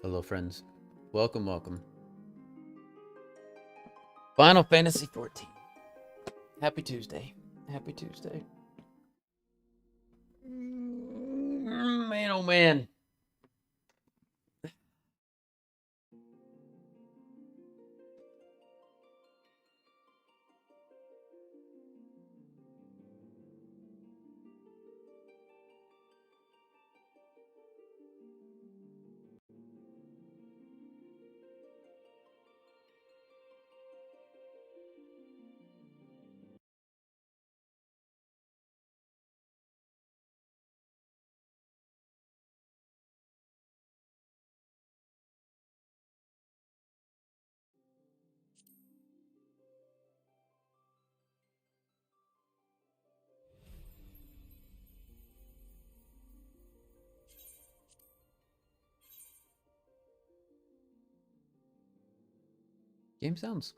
Hello, friends. Welcome, welcome. Final Fantasy XIV. Happy Tuesday. Happy Tuesday. Man, oh man. Game sounds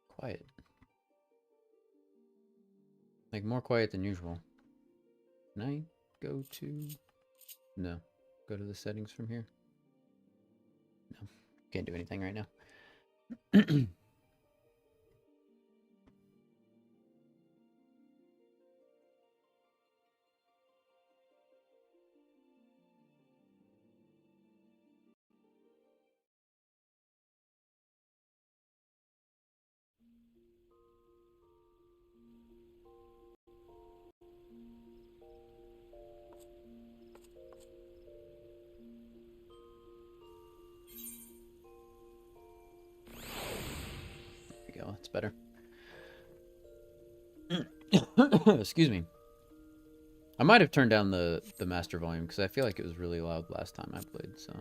quiet. Like more quiet than usual. Can I go to... No. Go to the settings from here? No. Can't do anything right now. There we go. That's better. Excuse me. I might have turned down the master volume because I feel like it was really loud last time I played, so...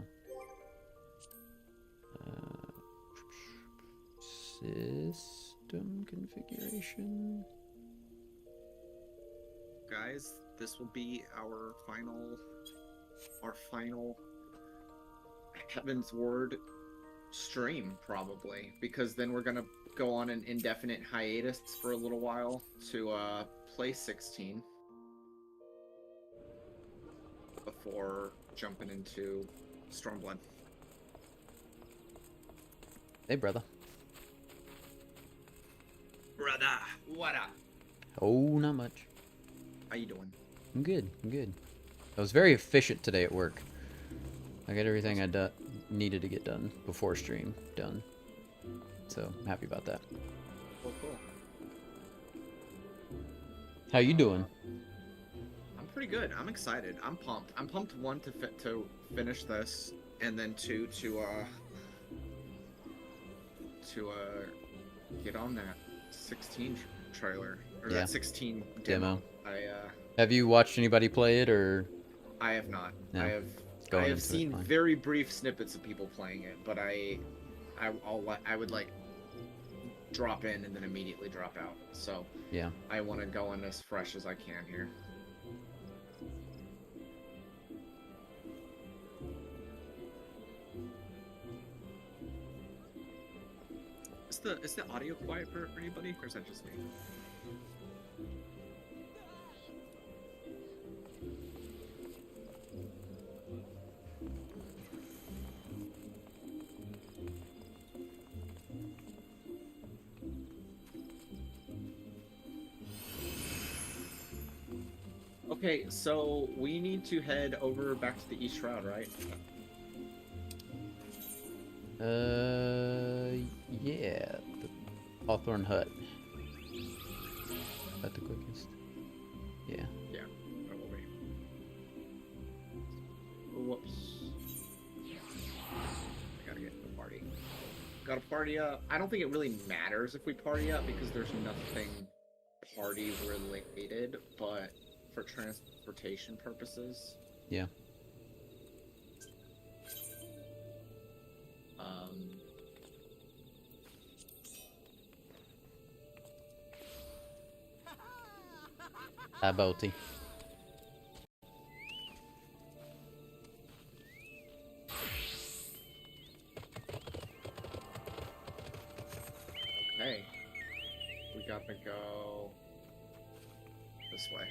System configuration. Guys, this will be our final Heaven's Word stream, probably, because then we're gonna go on an indefinite hiatus for a little while to play 16 before jumping into Stormblood. Hey, brother. Brother, what up? Oh, not much. How you doing? I'm good. I'm good. I was very efficient today at work. I got everything I needed to get done before stream done. So, I'm happy about that. Oh, cool. How you doing? I'm pretty good. I'm excited. I'm pumped. I'm pumped, one, to finish this, and then two, to get on that 16 trailer, or Yeah. that 16 demo. Have you watched anybody play it, or? I have not. No. I have seen very brief snippets of people playing it, but I would like drop in and then immediately drop out. So yeah, I want to go in as fresh as I can here. Is the audio quiet for anybody, or is that just me? Okay, so we need to head over back to the East Shroud, right? Yeah, the Hawthorne Hut. Is that the quickest? Yeah. Yeah, probably. Whoops. I gotta get the party. Gotta party up. I don't think it really matters if we party up because there's nothing party related, but for transportation purposes. Yeah. Boaty. Okay. We gotta go this way.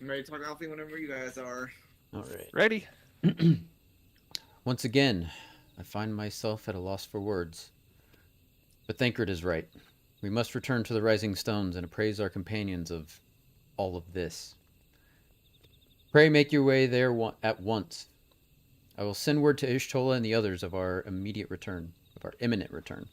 I'm ready to talk Alfie whenever you guys are. All right. Ready? Once again, I find myself at a loss for words. But Thancred is right. We must return to the Rising Stones and appraise our companions of all of this. Pray make your way there at once. I will send word to Ishtola and the others of our immediate return, of our imminent return.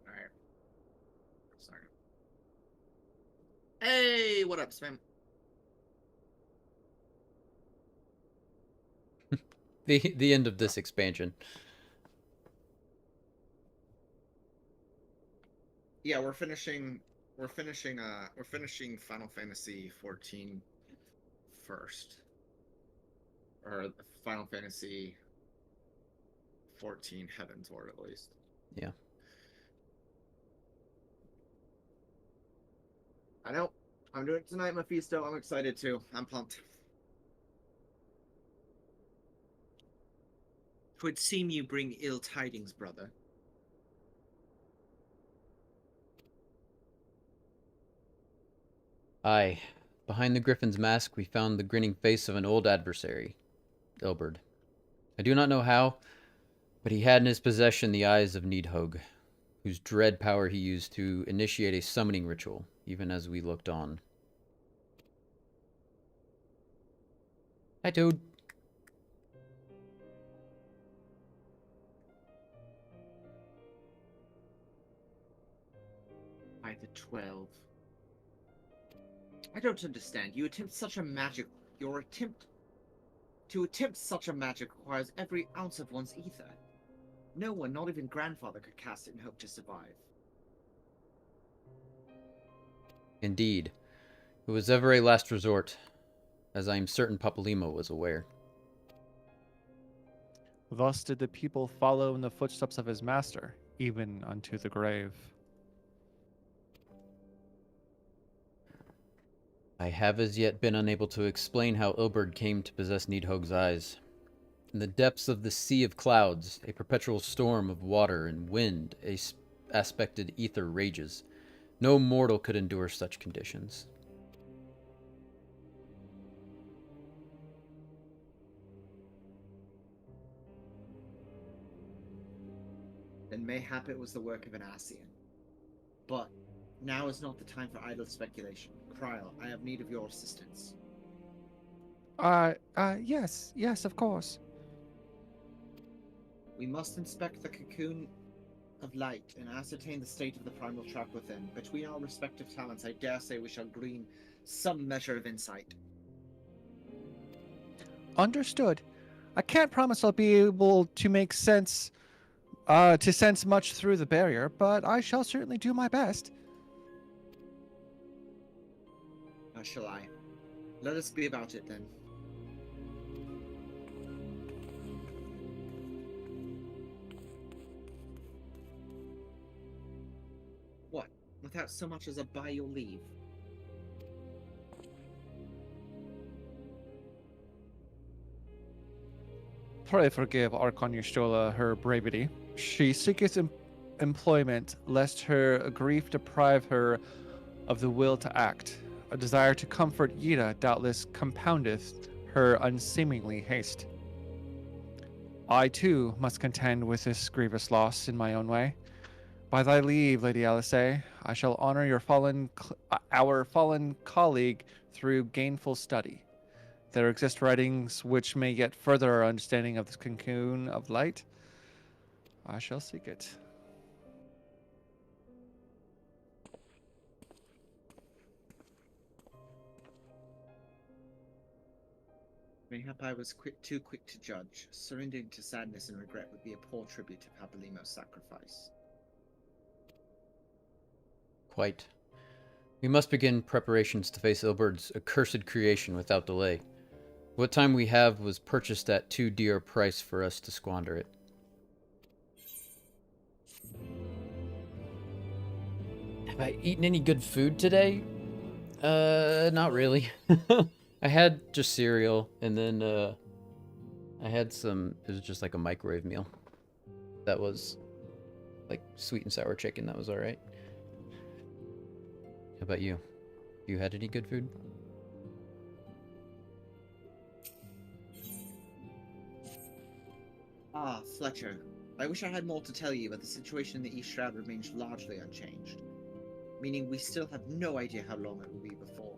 All right. Sorry. Hey, what up, Spam? The end of this expansion. Yeah, we're finishing. We're finishing. We're finishing Final Fantasy XIV first, or Final Fantasy XIV Heaven's Word, at least. Yeah. I know. I'm doing it tonight, Mephisto. I'm excited too. I'm pumped. 'Twould seem you bring ill tidings, brother. Aye. Behind the griffin's mask, we found the grinning face of an old adversary, Ilberd. I do not know how, but he had in his possession the eyes of Needhug, whose dread power he used to initiate a summoning ritual, even as we looked on. Hi, Toad. By the 12. I don't understand. You attempt such a magic. Your attempt to attempt such a magic requires every ounce of one's ether. No one, not even grandfather, could cast it and hope to survive. Indeed. It was ever a last resort, as I am certain Papalimo was aware. Thus did the people follow in the footsteps of his master, even unto the grave. I have as yet been unable to explain how Ilberd came to possess Needhog's eyes. In the depths of the sea of clouds, a perpetual storm of water and wind, aspected ether rages. No mortal could endure such conditions. Then mayhap it was the work of an Ascian. But now is not the time for idle speculation. Kryl, I have need of your assistance. Yes, of course. We must inspect the cocoon of light and ascertain the state of the primal trap within. Between our respective talents, I dare say we shall glean some measure of insight. Understood. I can't promise I'll be able to make sense, to sense much through the barrier, but I shall certainly do my best. How shall I? Let us be about it then. What? Without so much as a by your leave? Pray forgive Archon Yustola her brevity. She seeketh employment, lest her grief deprive her of the will to act. A desire to comfort Yida doubtless compoundeth her unseemly haste. I, too, must contend with this grievous loss in my own way. By thy leave, Lady Alice, I shall honor our fallen colleague through gainful study. There exist writings which may yet further our understanding of this cocoon of light. I shall seek it. Mayhap I was too quick to judge. Surrendering to sadness and regret would be a poor tribute to Papalymo's sacrifice. Quite. We must begin preparations to face Ilberd's accursed creation without delay. What time we have was purchased at too dear a price for us to squander it. Have I eaten any good food today? Not really. I had just cereal, and then, I had some, it was just like a microwave meal. That was, like, sweet and sour chicken, that was alright. How about you? You had any good food? Ah, Fletcher. I wish I had more to tell you, but the situation in the East Shroud remains largely unchanged. Meaning we still have no idea how long it will be before.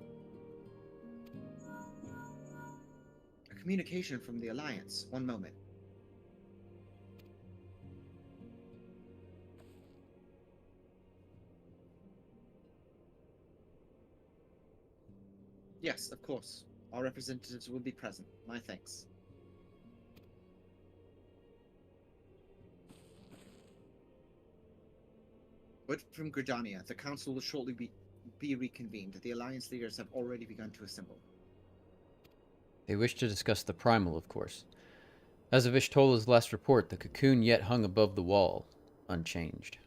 A communication from the Alliance. One moment. Yes, of course. Our representatives will be present. My thanks. Word from Gridania. The Council will shortly be reconvened. The Alliance leaders have already begun to assemble. They wish to discuss the primal, of course. As of Ishtola's last report, the cocoon yet hung above the wall, unchanged.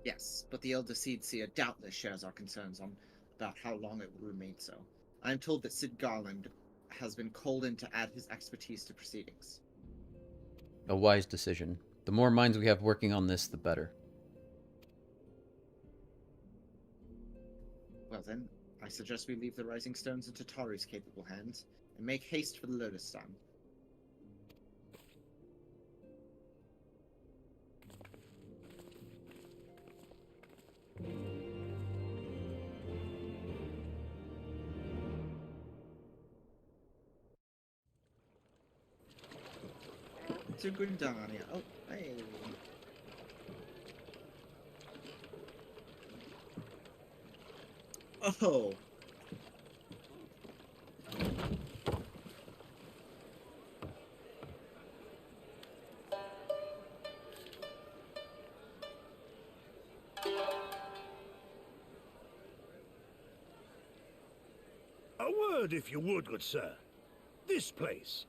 Yes, but the Elder Seedseer doubtless shares our concerns about how long it will remain so. I am told that Sid Garland has been called in to add his expertise to proceedings. A wise decision. The more minds we have working on this, the better. Well then, I suggest we leave the Rising Stones into Taru's capable hands, and make haste for the Lotus Stand. To Gridania. Oh, hey. Oh. A word, if you would, good sir. This place.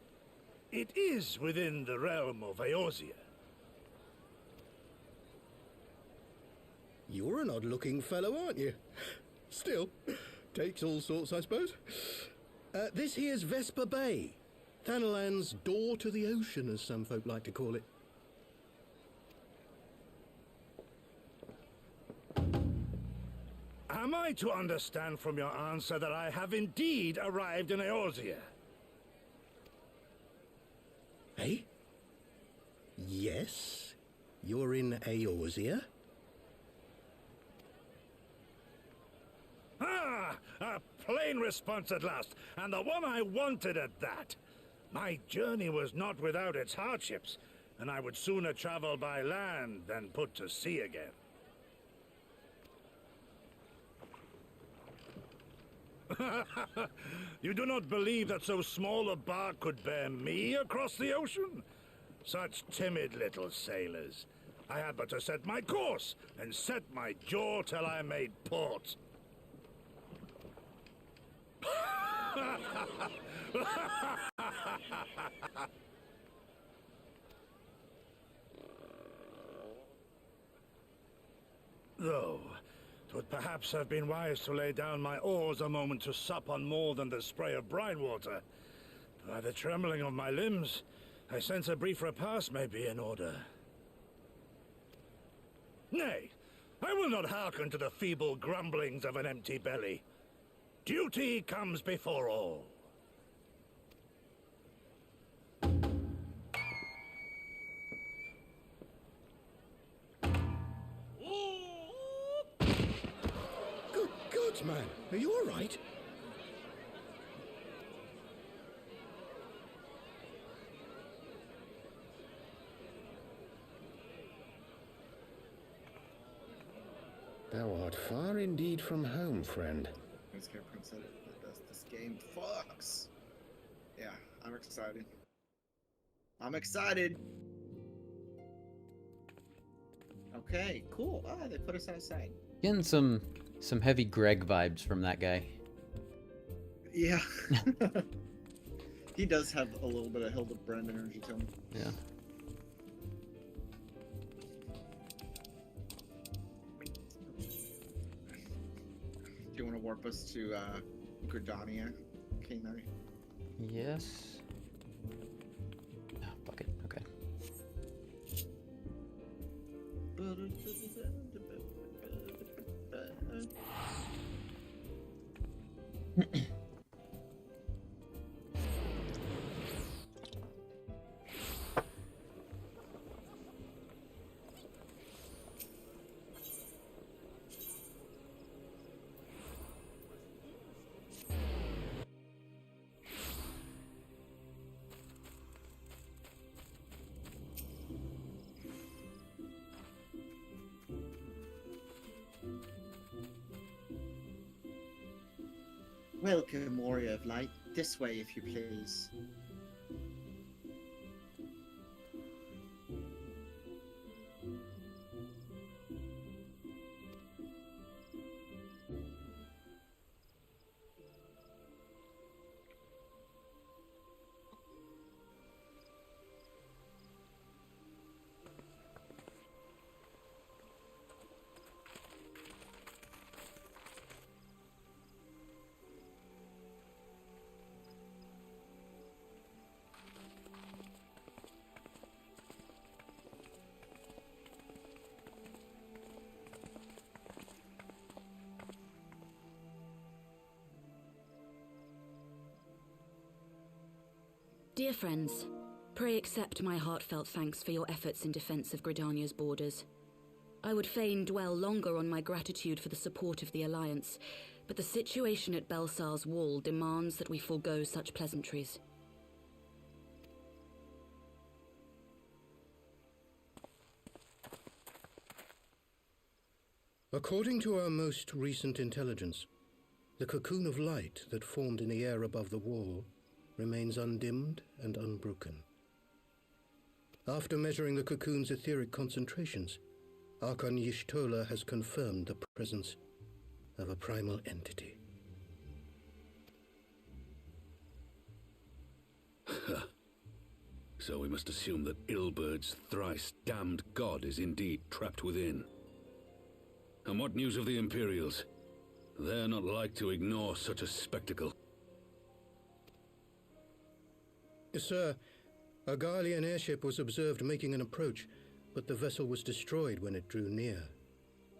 It is within the realm of Eorzea. You're an odd-looking fellow, aren't you? Still, takes all sorts, I suppose. This here's Vesper Bay. Thanalan's door to the ocean, as some folk like to call it. Am I to understand from your answer that I have indeed arrived in Eorzea? Eh? Yes, you're in Eorzea. Ah! A plain response at last, and the one I wanted at that. My journey was not without its hardships, and I would sooner travel by land than put to sea again. You do not believe that so small a bark could bear me across the ocean? Such timid little sailors. I had but to set my course and set my jaw till I made port. Though, 'twould perhaps have been wise to lay down my oars a moment to sup on more than the spray of brine water. By the trembling of my limbs, I sense a brief repast may be in order. Nay, I will not hearken to the feeble grumblings of an empty belly. Duty comes before all. Good God, man. Are you all right? Thou art Far indeed from home, friend. This game fucks. Yeah, I'm excited. I'm excited. Okay, cool. Ah, they put us outside. Getting some heavy Greg vibes from that guy. Yeah. He does have a little bit of Hildebrand energy to him. Yeah. Do you want to warp us to Gridania, K-Nite? Yes. Oh, fuck it. Okay. Welcome, Warrior of Light. This way, if you please. Dear friends, pray accept my heartfelt thanks for your efforts in defense of Gridania's borders. I would fain dwell longer on my gratitude for the support of the Alliance, but the situation at Belsar's Wall demands that we forego such pleasantries. According to our most recent intelligence, the cocoon of light that formed in the air above the wall remains undimmed and unbroken. After measuring the cocoon's etheric concentrations, Archon Y'shtola has confirmed the presence of a primal entity. So we must assume that Ilbert's thrice damned god is indeed trapped within. And what news of the Imperials? They're not like to ignore such a spectacle. Sir, a Garlean airship was observed making an approach, but the vessel was destroyed when it drew near.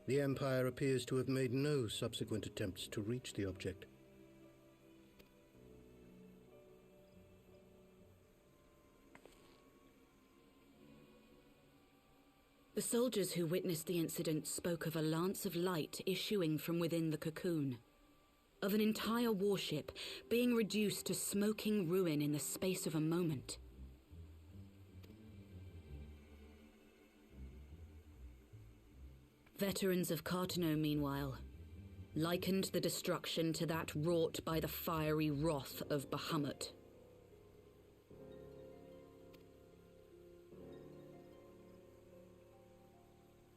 The Empire appears to have made no subsequent attempts to reach the object. The soldiers who witnessed the incident spoke of a lance of light issuing from within the cocoon, of an entire warship being reduced to smoking ruin in the space of a moment. Veterans of Cartano, meanwhile, likened the destruction to that wrought by the fiery wrath of Bahamut.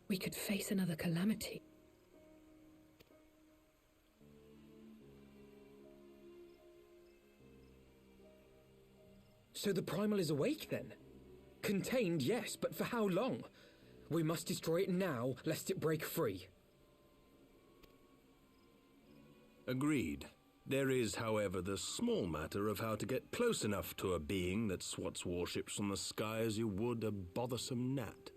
We could face another calamity. So the Primal is awake then? Contained, yes, but for how long? We must destroy it now, lest it break free. Agreed. There is, however, the small matter of how to get close enough to a being that swats warships from the sky as you would a bothersome gnat.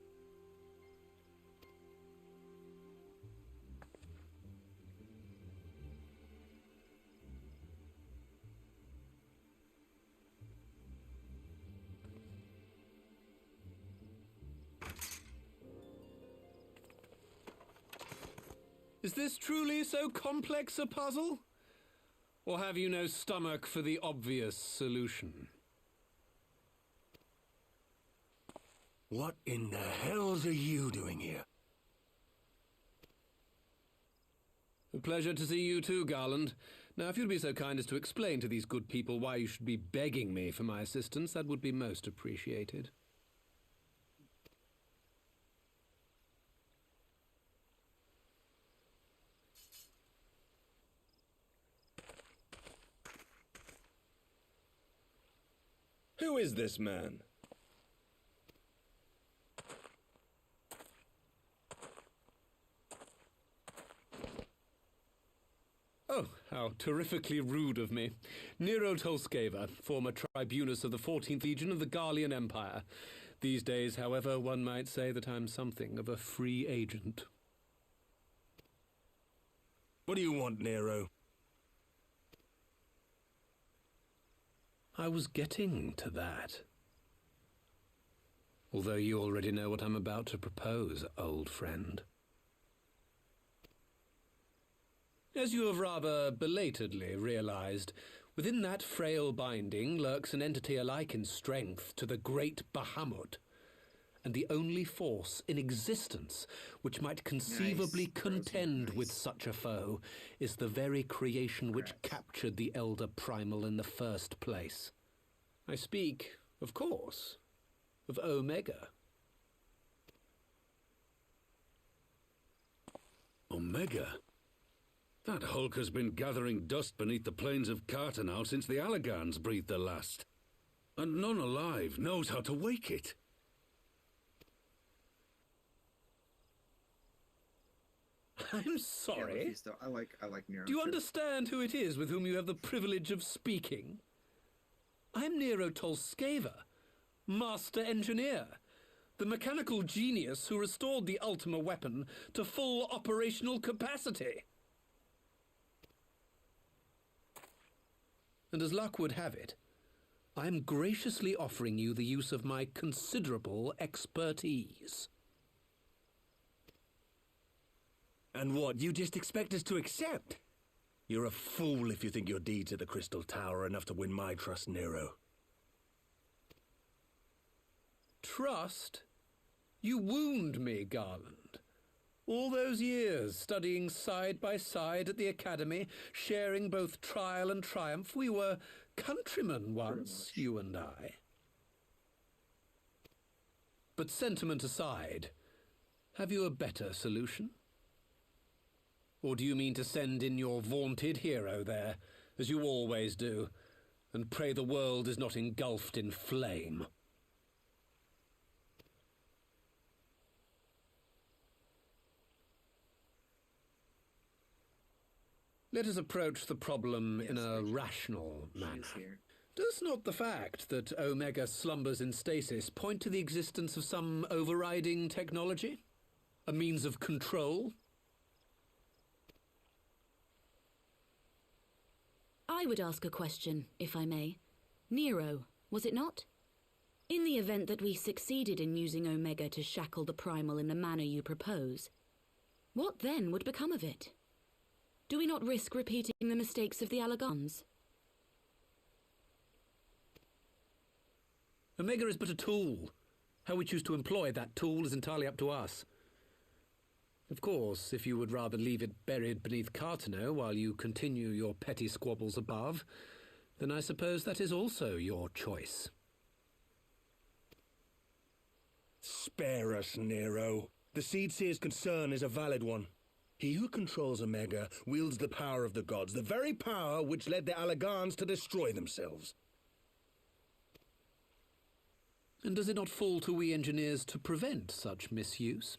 Is this truly so complex a puzzle? Or have you no stomach for the obvious solution? What in the hells are you doing here? A pleasure to see you too, Garland. Now, if you'd be so kind as to explain to these good people why you should be begging me for my assistance, that would be most appreciated. Who is this man? Oh, how terrifically rude of me. Nero Tolskeva, former tribunus of the 14th Legion of the Garlean Empire. These days, however, one might say that I'm something of a free agent. What do you want, Nero? I was getting to that. Although you already know what I'm about to propose, old friend. As you have rather belatedly realized, within that frail binding lurks an entity alike in strength to the great Bahamut, and the only force in existence which might conceivably contend with such a foe is the very creation which captured the Elder Primal in the first place. I speak, of course, of Omega. Omega? That hulk has been gathering dust beneath the plains of Cartanal since the Allegans breathed their last. And none alive knows how to wake it. I'm sorry. Yeah, I like Nero. Do you understand who it is with whom you have the privilege of speaking? I'm Nero Tolskeva, Master Engineer, the mechanical genius who restored the Ultima weapon to full operational capacity. And as luck would have it, I am graciously offering you the use of my considerable expertise. And what, you just expect us to accept? You're a fool if you think your deeds at the Crystal Tower are enough to win my trust, Nero. Trust? You wound me, Garland. All those years, studying side by side at the Academy, sharing both trial and triumph, we were countrymen once, you and I. But sentiment aside, have you a better solution? Or do you mean to send in your vaunted hero there, as you always do, and pray the world is not engulfed in flame? Let us approach the problem in a rational manner. Does not the fact that Omega slumbers in stasis point to the existence of some overriding technology? A means of control? I would ask a question, if I may. Nero, was it not? In the event that we succeeded in using Omega to shackle the Primal in the manner you propose, what then would become of it? Do we not risk repeating the mistakes of the Allegans? Omega is but a tool. How we choose to employ that tool is entirely up to us. Of course, if you would rather leave it buried beneath Cartano while you continue your petty squabbles above, then I suppose that is also your choice. Spare us, Nero. The Seedseer's concern is a valid one. He who controls Omega wields the power of the gods, the very power which led the Allegans to destroy themselves. And does it not fall to we engineers to prevent such misuse?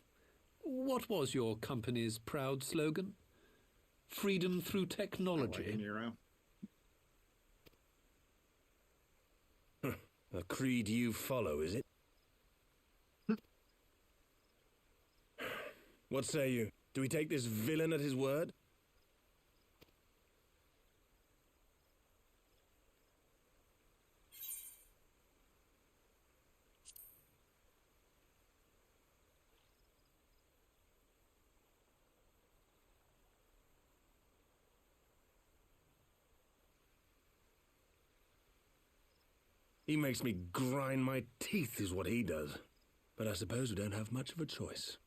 What was your company's proud slogan? Freedom through technology. Nero. A creed you follow, is it? What say you? Do we take this villain at his word? He makes me grind my teeth, is what he does. But I suppose we don't have much of a choice.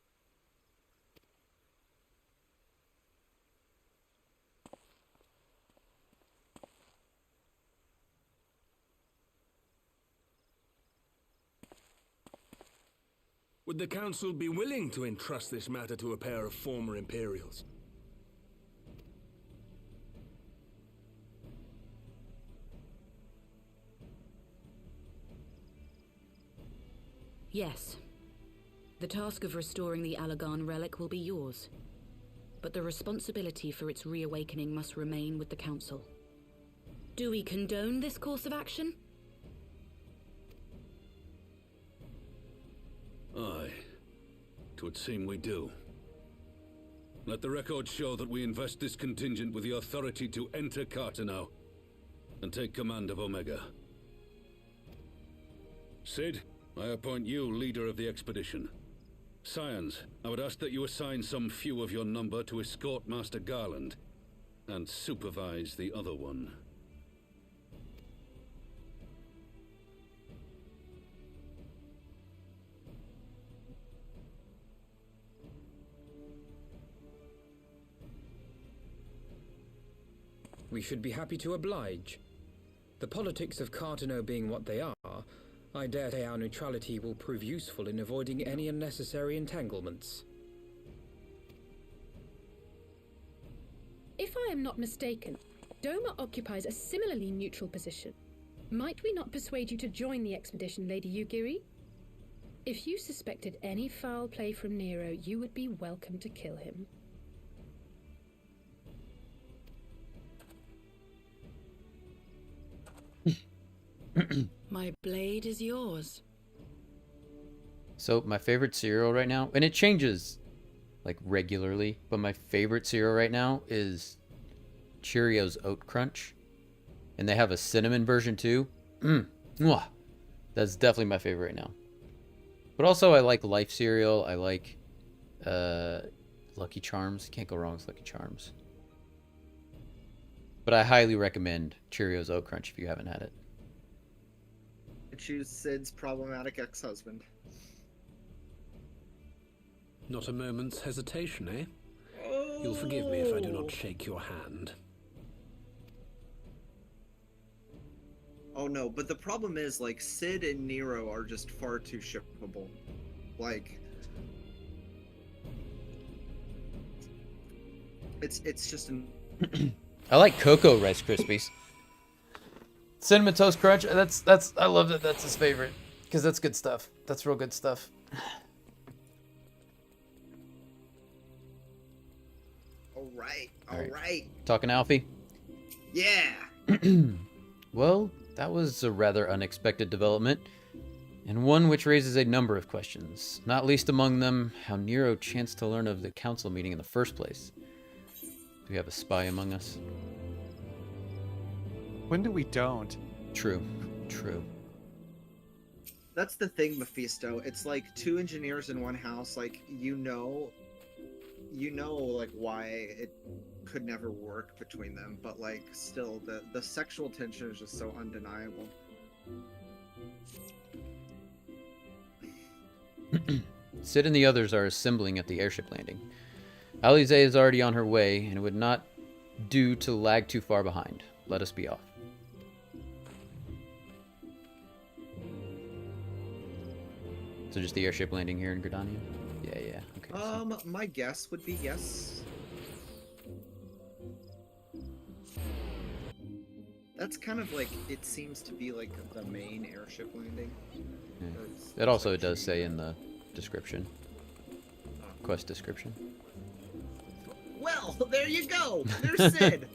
Would the Council be willing to entrust this matter to a pair of former Imperials? Yes. The task of restoring the Allagan relic will be yours. But the responsibility for its reawakening must remain with the Council. Do we condone this course of action? Aye. 'Twould seem we do. Let the record show that we invest this contingent with the authority to enter Carteneau and take command of Omega. Sid, I appoint you leader of the expedition. Scions, I would ask that you assign some few of your number to escort Master Garland and supervise the other one. We should be happy to oblige. The politics of Carteneau being what they are, I dare say our neutrality will prove useful in avoiding any unnecessary entanglements. If I am not mistaken, Doma occupies a similarly neutral position. Might we not persuade you to join the expedition, Lady Yugiri? If you suspected any foul play from Nero, you would be welcome to kill him. My blade is yours. So my favorite cereal right now, and it changes like regularly, but my favorite cereal right now is Cheerios Oat Crunch. And they have a cinnamon version too. Mwah. That's definitely my favorite right now. But also I like Life cereal. I like Lucky Charms. Can't go wrong with Lucky Charms. But I highly recommend Cheerios Oat Crunch if you haven't had it. I choose Sid's problematic ex-husband. Not a moment's hesitation, eh? You'll forgive me if I do not shake your hand. Oh no, but the problem is, like, Sid and Nero are just far too shippable. Like, it's just an... I like Cocoa Rice Krispies. Cinnamon Toast Crunch, that's I love that that's his favorite. Because that's good stuff. That's real good stuff. All right. Talking Alfie? Yeah! Well, that was a rather unexpected development, and one which raises a number of questions, not least among them how Nero chanced to learn of the council meeting in the first place. Do we have a spy among us? When do we don't? True. That's the thing, Mephisto. It's like two engineers in one house, like, you know, like, why it could never work between them, but, like, still, the sexual tension is just so undeniable. Sid and the others are assembling at the airship landing. Alize is already on her way, and it would not do to lag too far behind. Let us be off. So just the airship landing here in Gridania? Yeah. Okay. So. My guess would be yes. That's kind of like, it seems to be like the main airship landing. Yeah. That also it does say in the description. Quest description. Well, there you go! There's Sid!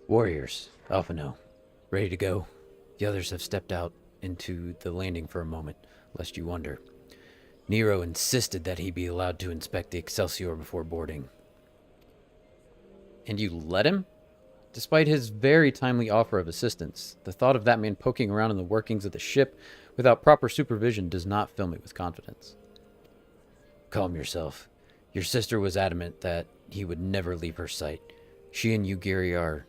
Warriors, Alphano, ready to go. The others have stepped out into the landing for a moment, lest you wonder. Nero insisted that he be allowed to inspect the Excelsior before boarding. And you let him? Despite his very timely offer of assistance, the thought of that man poking around in the workings of the ship without proper supervision does not fill me with confidence. Calm yourself. Your sister was adamant that he would never leave her sight. She and Yugiri are...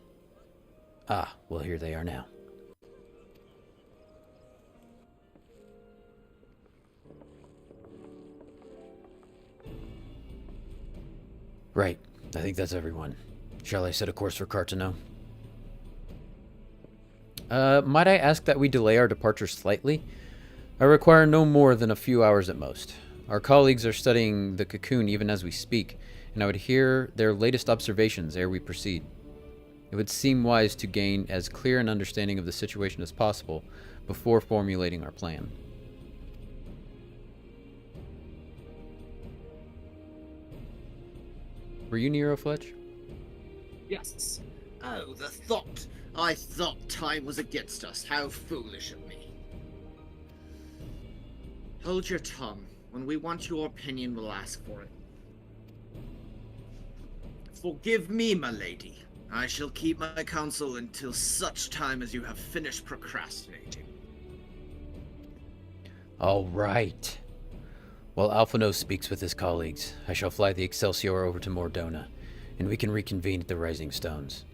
Ah, well, here they are now. Right. I think that's everyone. Shall I set a course for Cartano? Might I ask that we delay our departure slightly? I require no more than a few hours at most. Our colleagues are studying the cocoon even as we speak, and I would hear their latest observations ere we proceed. It would seem wise to gain as clear an understanding of the situation as possible before formulating our plan. Were you Nero, Fletch? Yes. Oh, the thought. I thought time was against us. How foolish of me. Hold your tongue. When we want your opinion, we'll ask for it. Forgive me, my lady. I shall keep my counsel until such time as you have finished procrastinating. All right. While Alphino speaks with his colleagues, I shall fly the Excelsior over to Mordona, and we can reconvene at the Rising Stones.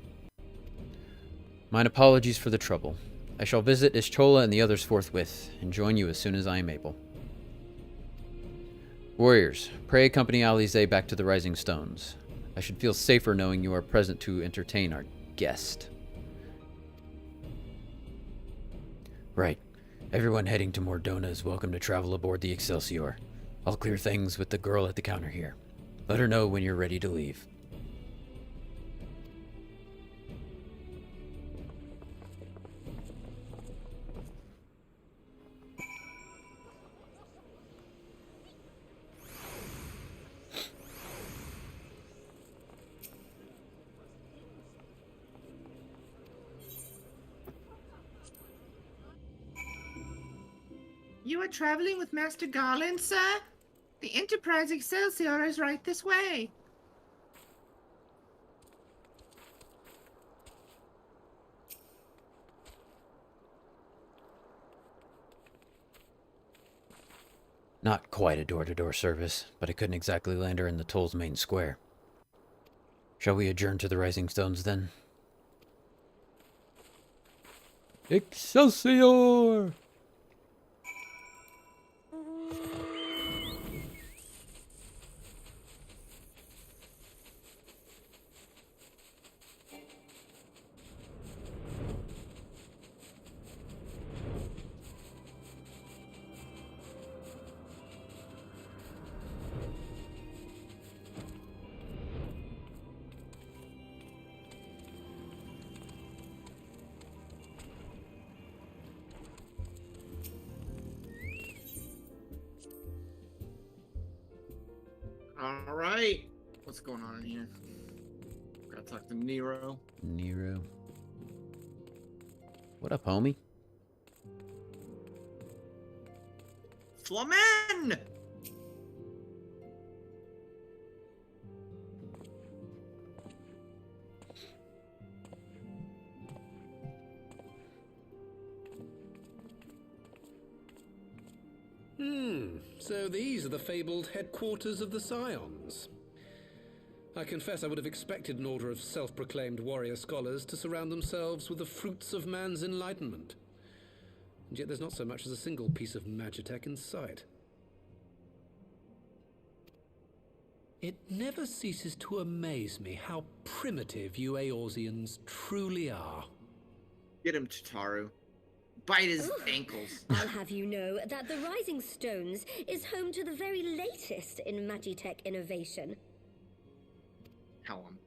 Mine apologies for the trouble. I shall visit Ishtola and the others forthwith, and join you as soon as I am able. Warriors, pray accompany Alize back to the Rising Stones. I should feel safer knowing you are present to entertain our guest. Right. Everyone heading to Mordona is welcome to travel aboard the Excelsior. I'll clear things with the girl at the counter here. Let her know when you're ready to leave. You are traveling with Master Garland, sir? The Enterprise Excelsior is right this way. Not quite a door-to-door service, but I couldn't exactly land her in the Toll's main square. Shall we adjourn to the Rising Stones, then? Excelsior! All right. What's going on in here? Gotta talk to Nero. Nero. What up, homie? Flamen! So these are the fabled headquarters of the Scions. I confess I would have expected an order of self-proclaimed warrior scholars to surround themselves with the fruits of man's enlightenment. And yet there's not so much as a single piece of magitech in sight. It never ceases to amaze me how primitive you Eorzeans truly are. Get him, Tataru. Bite his ankles. I'll have you know that the Rising Stones is home to the very latest in magitech innovation. Tell him.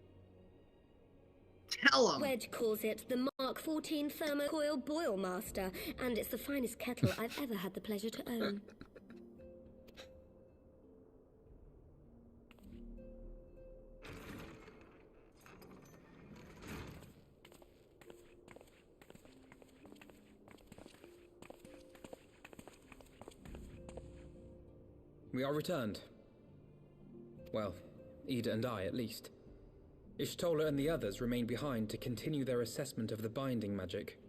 Tell him! Wedge calls it the Mark 14 Thermocoil Boil Master, and it's the finest kettle I've ever had the pleasure to own. We are returned. Well, Ida and I, at least. Ishtola and the others remain behind to continue their assessment of the binding magic.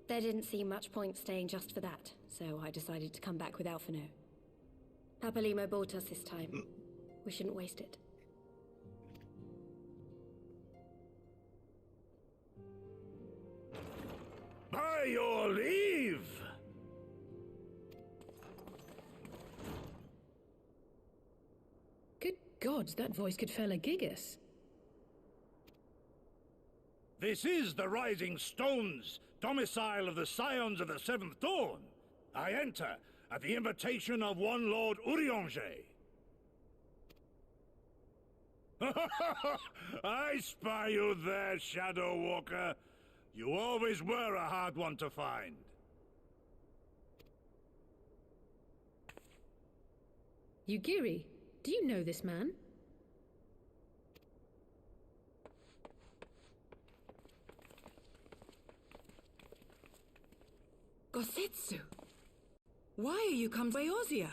There didn't seem much point staying just for that, so I decided to come back with Alphino. Papalimo bought us this time. We shouldn't waste it. By your leave! Good gods, that voice could fell a gigas. This is the Rising Stones, domicile of the Scions of the Seventh Dawn. I enter at the invitation of one Lord Urianger. I spy you there, Shadow Walker. You always were a hard one to find. Yugiri, do you know this man? Gosetsu, why are you come to Eorzea?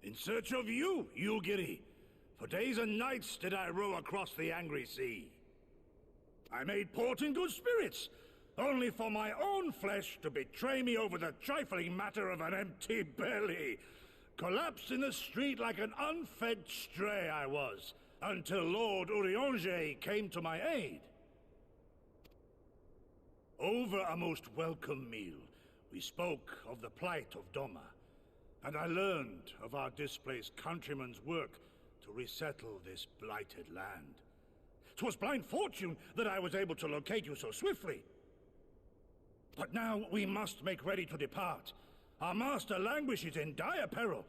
In search of you, Yugiri. For days and nights did I row across the angry sea. I made port in good spirits, only for my own flesh to betray me over the trifling matter of an empty belly. Collapsed in the street like an unfed stray I was, until Lord Urianger came to my aid. Over a most welcome meal, we spoke of the plight of Doma, and I learned of our displaced countrymen's work to resettle this blighted land. 'Twas blind fortune that I was able to locate you so swiftly. But now we must make ready to depart. Our master languishes in dire peril,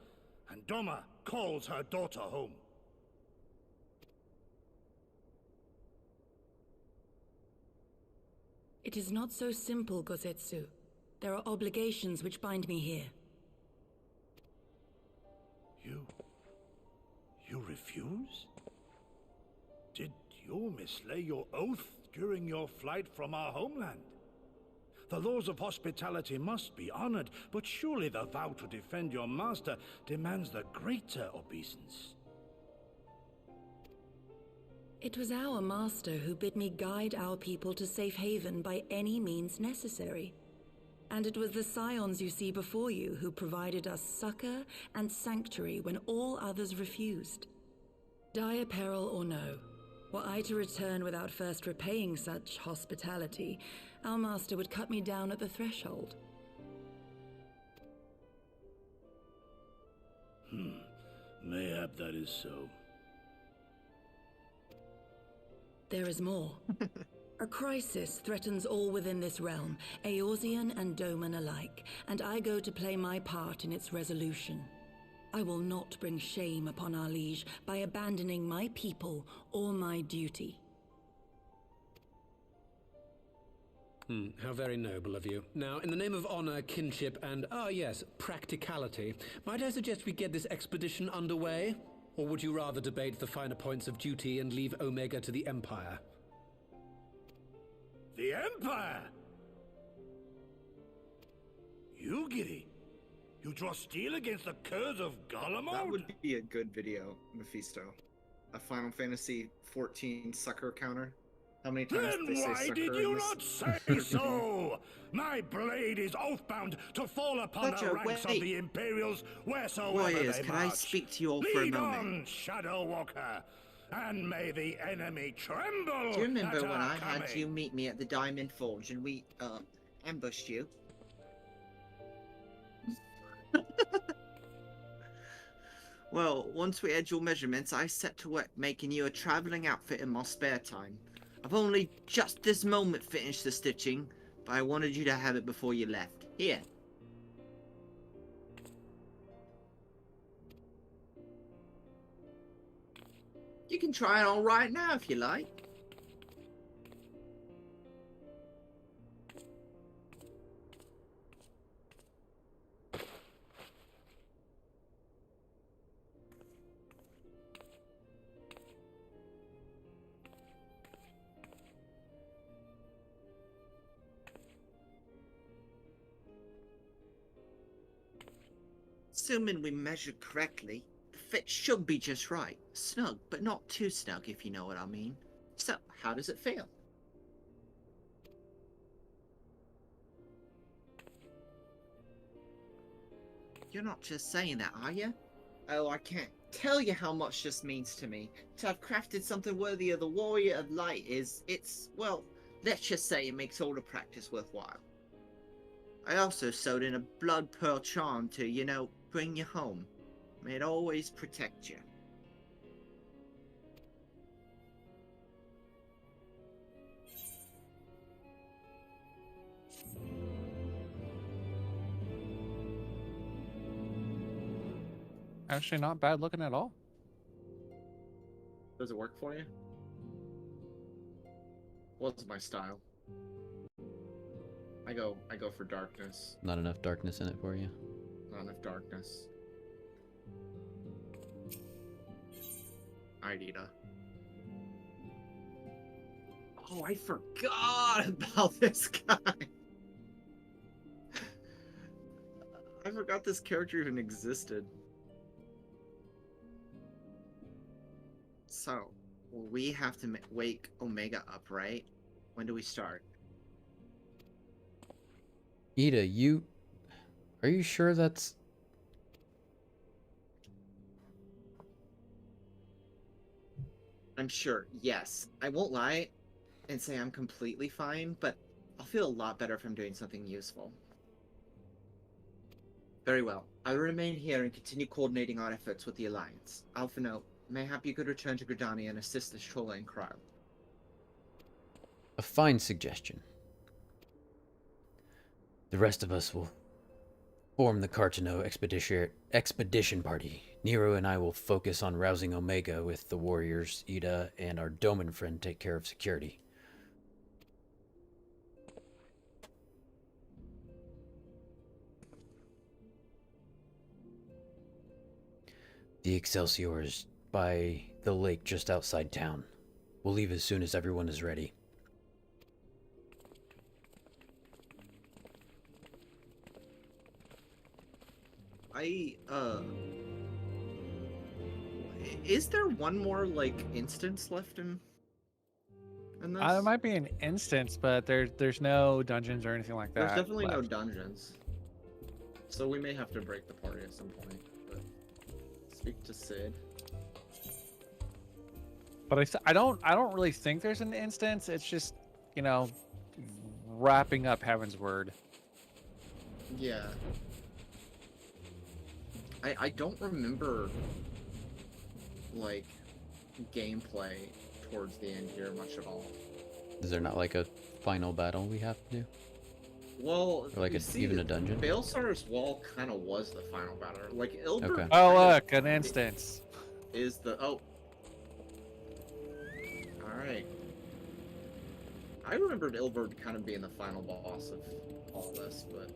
and Doma calls her daughter home. It is not so simple, Gosetsu. There are obligations which bind me here. You refuse? Did you mislay your oath during your flight from our homeland? The laws of hospitality must be honored, but surely the vow to defend your master demands the greater obeisance. It was our master who bid me guide our people to safe haven by any means necessary. And it was the scions you see before you who provided us succor and sanctuary when all others refused. Dire peril or no, were I to return without first repaying such hospitality, our master would cut me down at the threshold. Mayhap that is so. There is more. A crisis threatens all within this realm, Eorzean and Doman alike, and I go to play my part in its resolution. I will not bring shame upon our liege by abandoning my people or my duty. How very noble of you. Now, in the name of honor, kinship, and, yes, practicality, might I suggest we get this expedition underway? Or would you rather debate the finer points of duty and leave Omega to the Empire? The Empire? Yugiri, you draw steel against the curse of Garlemald? That would be a good video, Mephisto. A Final Fantasy XIV sucker counter. How many times Then did they say why sucker did in you this? not say so? My blade is oath-bound to fall upon the Roger, ranks wait. of the Imperials wheresoever Warriors, they can I march. speak to you all for a Lead moment? on, Shadow Walker, and may the enemy tremble. Do you remember at when our I had coming. you meet me at the Diamond Forge and we, ambushed you? Well, once we had your measurements, I set to work making you a traveling outfit in my spare time. I've only just this moment finished the stitching, but I wanted you to have it before you left. Here. You can try it on right now if you like. Assuming we measured correctly, the fit should be just right. Snug, but not too snug, if you know what I mean. So, how does it feel? You're not just saying that, are you? Oh, I can't tell you how much this means to me. To have crafted something worthy of the Warrior of Light it's, well, let's just say it makes all the practice worthwhile. I also sewed in a blood pearl charm to, you know, bring you home. May it always protect you. Actually, not bad looking at all. Does it work for you? What's my style? I go for darkness. Not enough darkness in it for you. Not enough darkness. Idita. Oh, I forgot about this guy. I forgot this character even existed. So, we have to wake Omega up, right? When do we start? Ida, are you sure that's... I'm sure, yes. I won't lie and say I'm completely fine, but I'll feel a lot better if I'm doing something useful. Very well. I will remain here and continue coordinating our efforts with the Alliance. Alpha Note, mayhap you could return to Gridania and assist this trolling crowd. A fine suggestion. The rest of us will form the Cartano expedition party. Nero and I will focus on rousing Omega with the warriors. Ida and our Doman friend take care of security. The Excelsior is by the lake just outside town. We'll leave as soon as everyone is ready. Is there one more, like, instance left in this? There might be an instance, but there's no dungeons or anything like that. There's definitely no left. dungeons. So we may have to break the party at some point, but speak to Sid. But I don't really think there's an instance. It's just, you know, wrapping up Heaven's Word. Yeah. I don't remember, like, gameplay towards the end here much at all. Is there not like a final battle we have to do? Well, or like even a dungeon? Baelsar's Wall kind of was the final battle. Like, Ilbert... Okay. Oh, look, an instance. Is the... Oh. Alright. I remembered Ilbert kind of being the final boss of all this, but...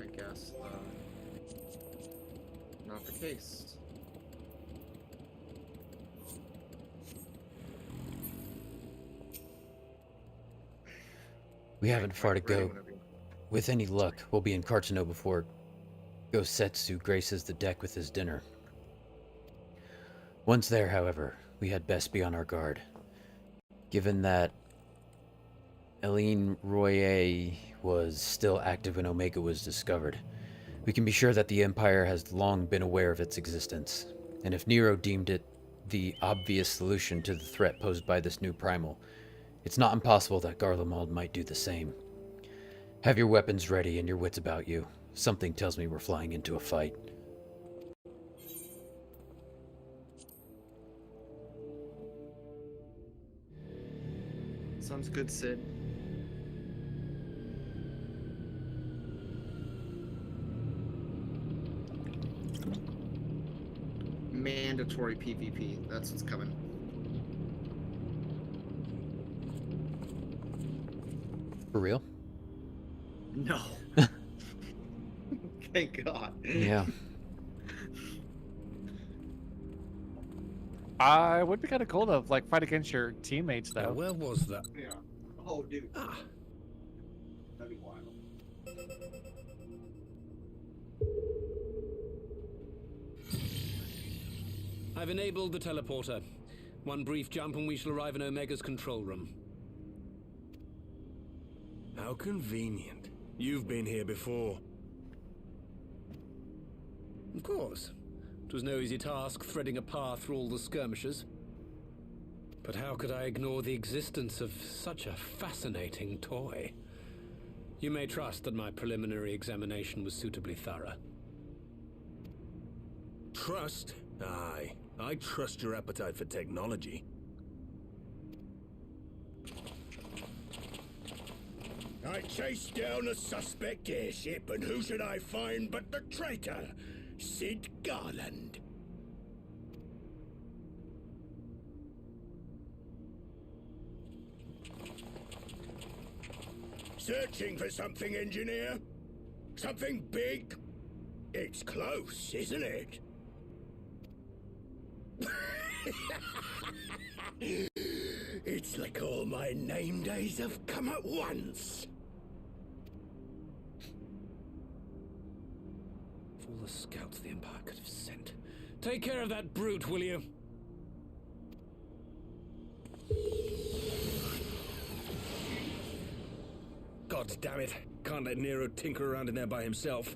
I guess, not the case. We haven't far to go. With any luck, we'll be in Cartano before Gosetsu graces the deck with his dinner. Once there, however, we had best be on our guard. Given that Eileen Royer was still active when Omega was discovered, we can be sure that the Empire has long been aware of its existence, and if Nero deemed it the obvious solution to the threat posed by this new primal, it's not impossible that Garlemald might do the same. Have your weapons ready and your wits about you. Something tells me we're flying into a fight. Sounds good, Sid. Mandatory PvP. That's what's coming. For real? No. Thank God. Yeah. It would be kind of cool to like fight against your teammates, though. Where was that? Yeah. Oh, dude. That'd be wild. I've enabled the teleporter. One brief jump and we shall arrive in Omega's control room. How convenient. You've been here before. Of course. It was no easy task threading a path through all the skirmishers. But how could I ignore the existence of such a fascinating toy? You may trust that my preliminary examination was suitably thorough. Trust? Aye. I trust your appetite for technology. I chased down a suspect airship, and who should I find but the traitor, Sid Garland. Searching for something, engineer? Something big? It's close, isn't it? It's like all my name days have come at once. Of all the scouts the Empire could have sent. Take care of that brute, will you? God damn it. Can't let Nero tinker around in there by himself.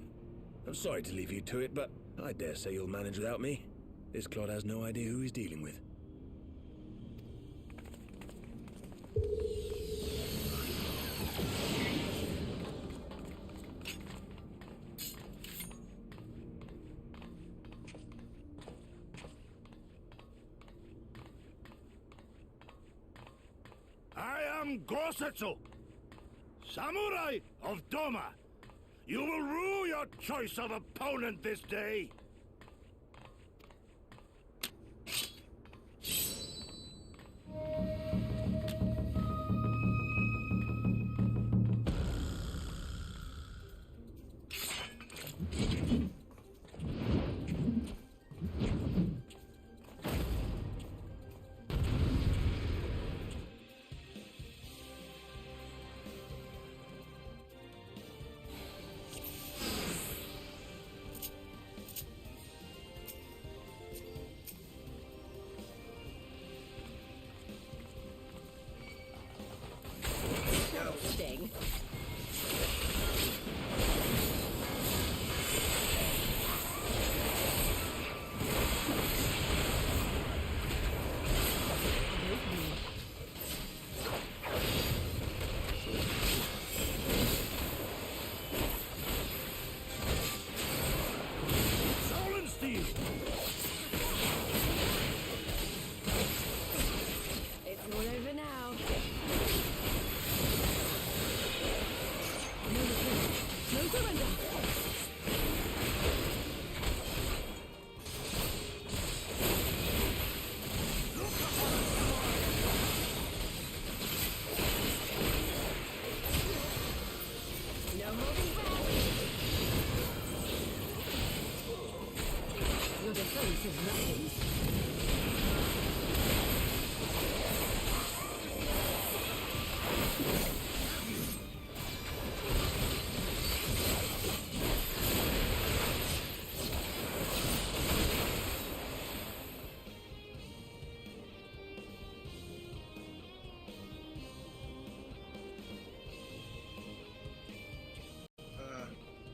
I'm sorry to leave you to it, but I dare say you'll manage without me. This clod has no idea who he's dealing with. I am Gosetsu, Samurai of Doma. You will rue your choice of opponent this day.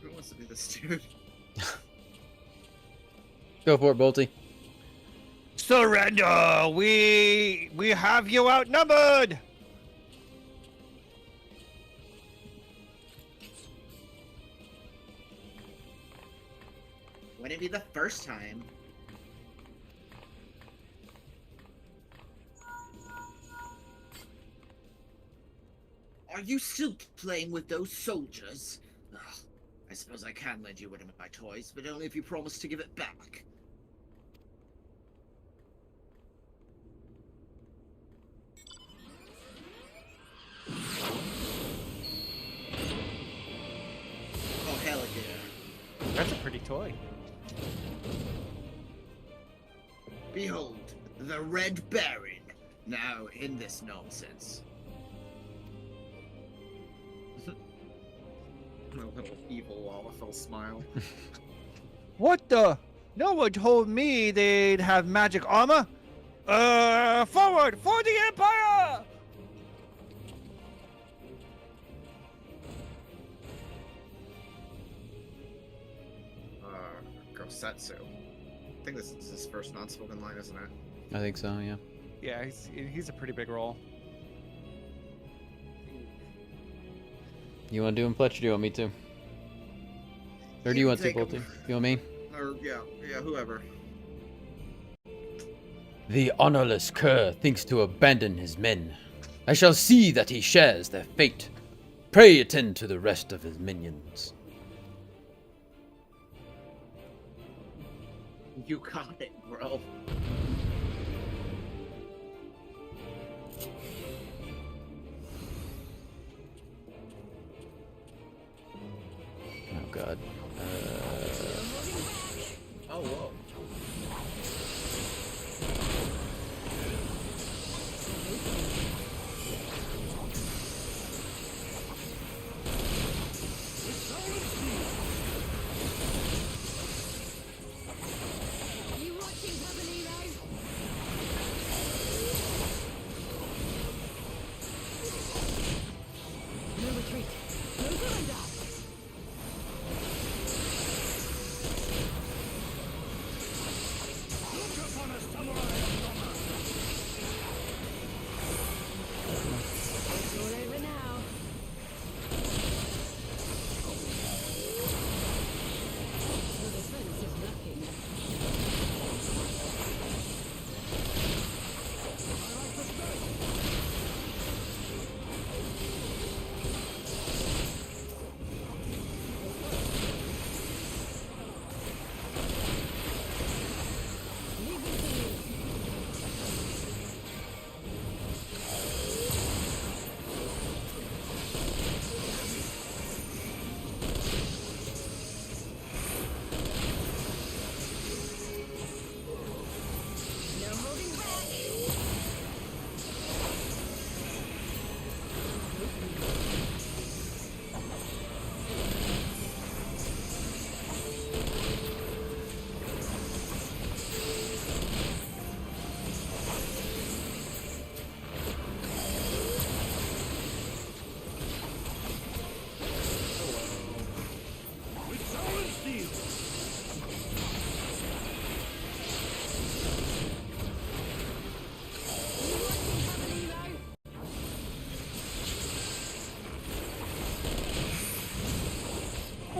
Who wants to be this dude? Go for it, Bolty. Surrender! We have you outnumbered! Wouldn't it be the first time? Are you still playing with those soldiers? Ugh, I suppose I can lend you one of my toys, but only if you promise to give it back. Oh, hell yeah. That's a pretty toy. Behold, the Red Baron. Now, in this nonsense. A little evil Lalafell smile. What the? No one told me they'd have magic armor. Forward for the Empire! Gosetsu. I think this is his first non-spoken line, isn't it? I think so, yeah. Yeah, he's a pretty big roll. You want to do him, Fletch, or do you want me to? Or do you want to, take him. Bolty? You want me? Or yeah, whoever. The honorless cur thinks to abandon his men. I shall see that he shares their fate. Pray attend to the rest of his minions. You got it, bro. Oh god. Oh, whoa.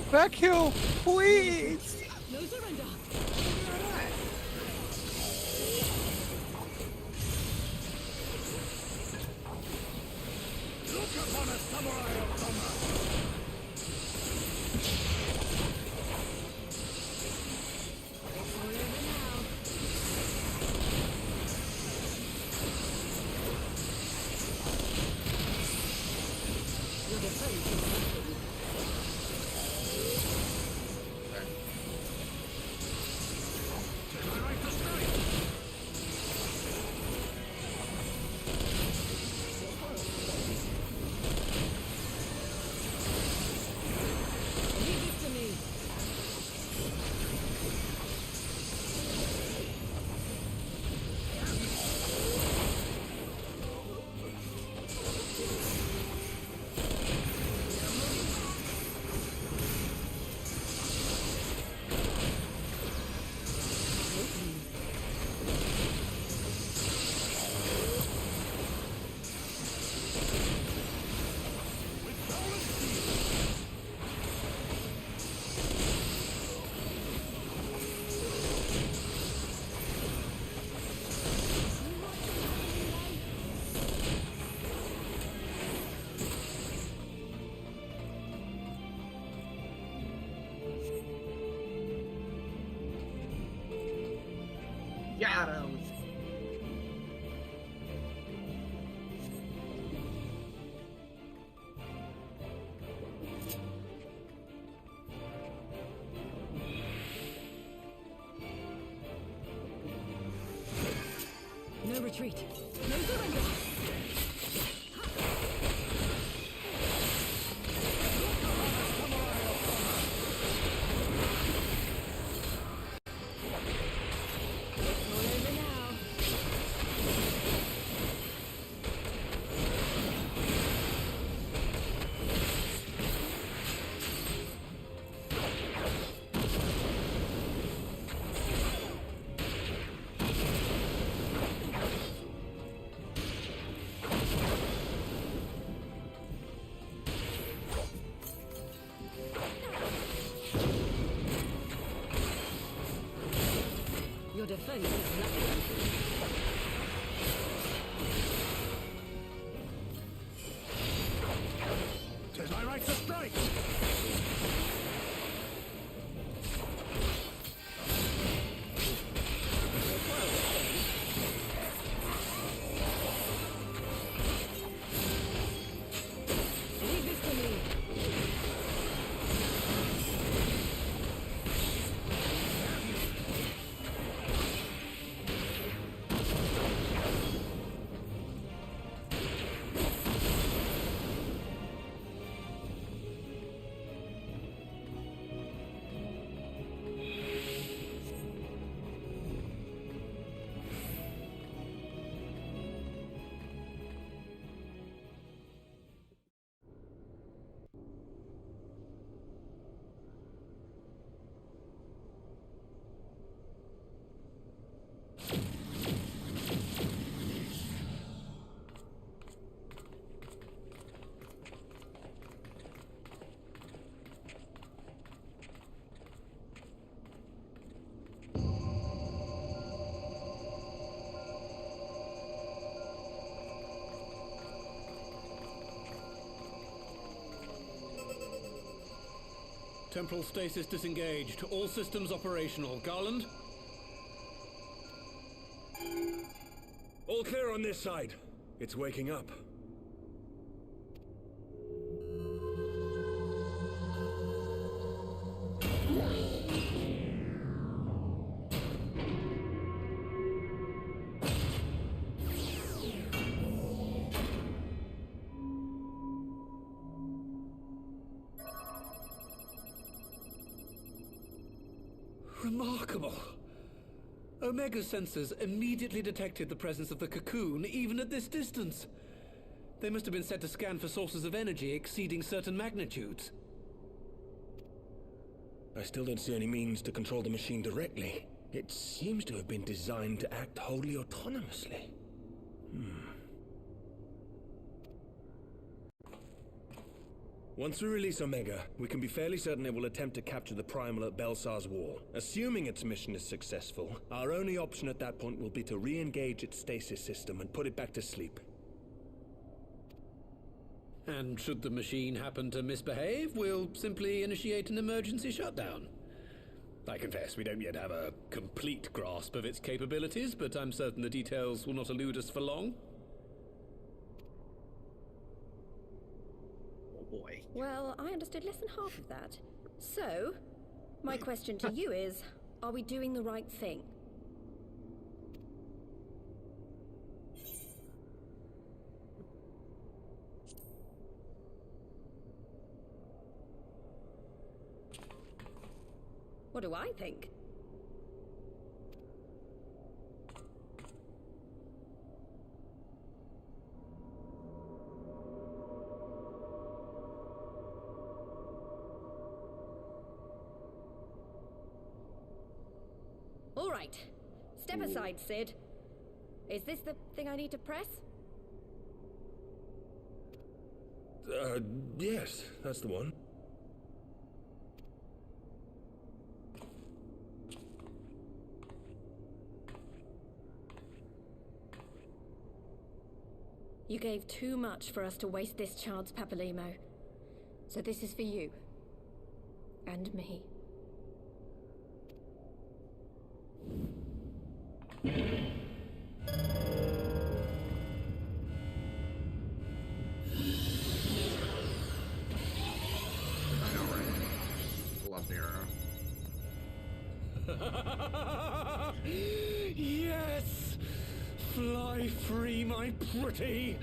Back hill, please. No surrender. Look upon a samurai of summer. Got him. No retreat. No surrender. 'Tis my right to strike! Leave this to me. Temporal stasis disengaged. All systems operational. Garland? All clear on this side. It's waking up. Remarkable. Omega sensors immediately detected the presence of the cocoon, even at this distance. They must have been set to scan for sources of energy exceeding certain magnitudes. I still don't see any means to control the machine directly. It seems to have been designed to act wholly autonomously. Once we release Omega, we can be fairly certain it will attempt to capture the Primal at Belsar's Wall. Assuming its mission is successful, our only option at that point will be to re-engage its stasis system and put it back to sleep. And should the machine happen to misbehave, we'll simply initiate an emergency shutdown. I confess we don't yet have a complete grasp of its capabilities, but I'm certain the details will not elude us for long. Boy. Well, I understood less than half of that. So, my question to you is, are we doing the right thing? What do I think? All right. Step aside, Sid. Is this the thing I need to press? Yes, that's the one. You gave too much for us to waste this chance, Papalimo. So this is for you. And me. Love the arrow. Yes! Fly free, my pretty!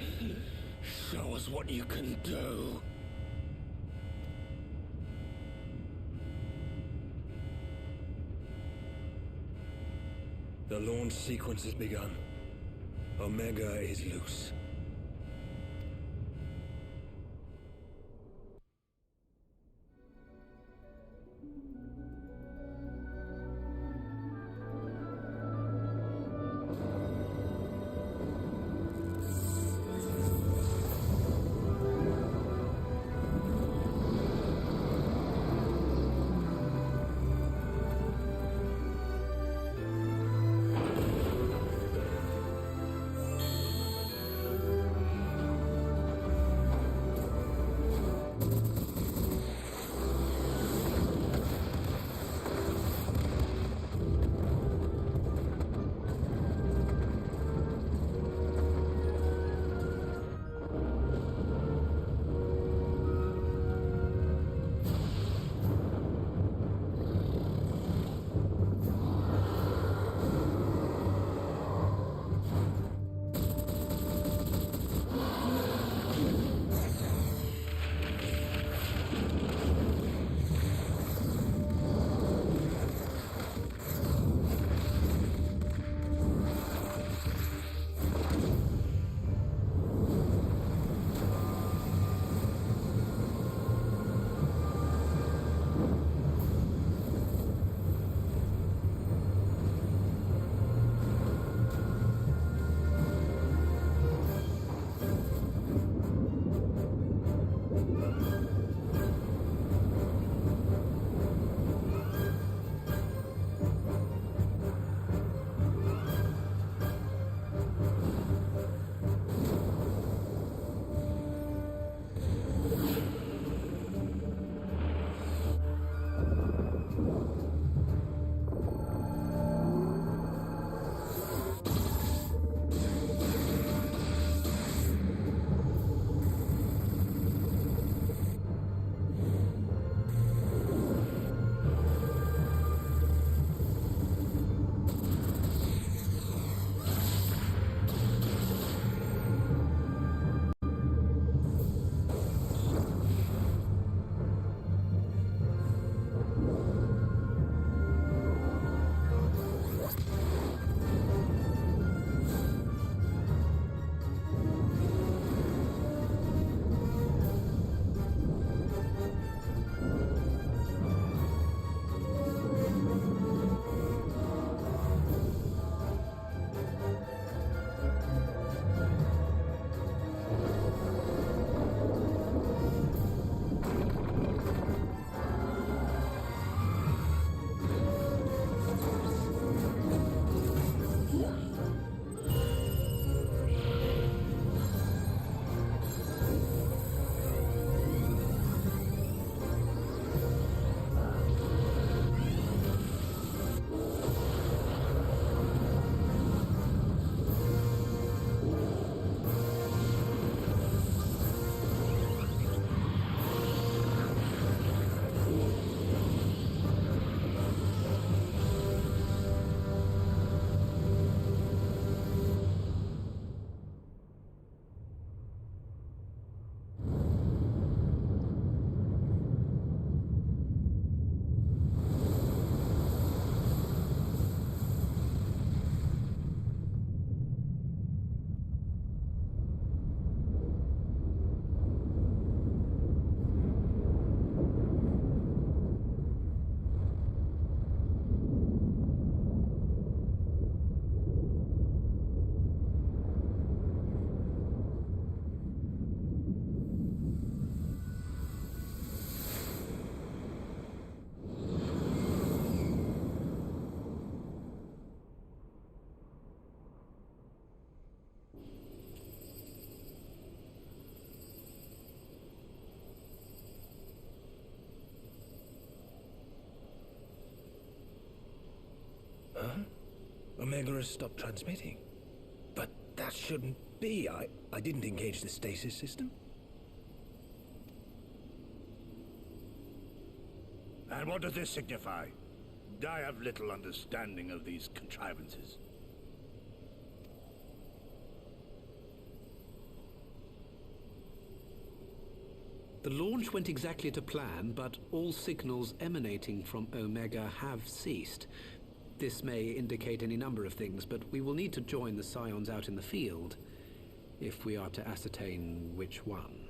Show us what you can do. The launch sequence has begun. Omega is loose. Omega has stopped transmitting. But that shouldn't be. I didn't engage the stasis system. And what does this signify? I have little understanding of these contrivances. The launch went exactly to plan, but all signals emanating from Omega have ceased. This may indicate any number of things, but we will need to join the Scions out in the field if we are to ascertain which one.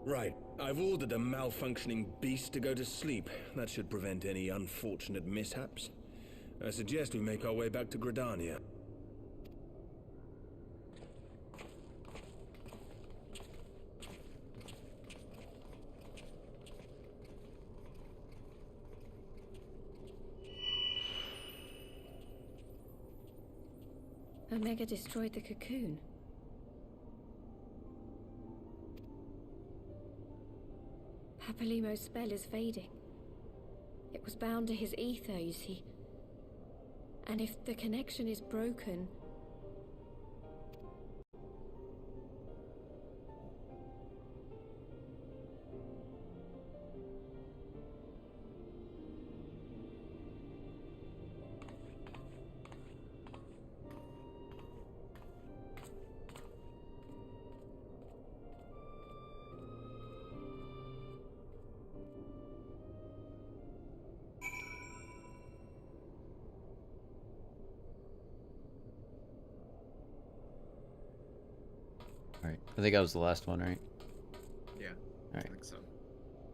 Right. I've ordered a malfunctioning beast to go to sleep. That should prevent any unfortunate mishaps. I suggest we make our way back to Gridania. Omega destroyed the cocoon. Papalimo's spell is fading. It was bound to his ether, you see. And if the connection is broken... Alright, I think that was the last one, right? Yeah, Alright. I think so.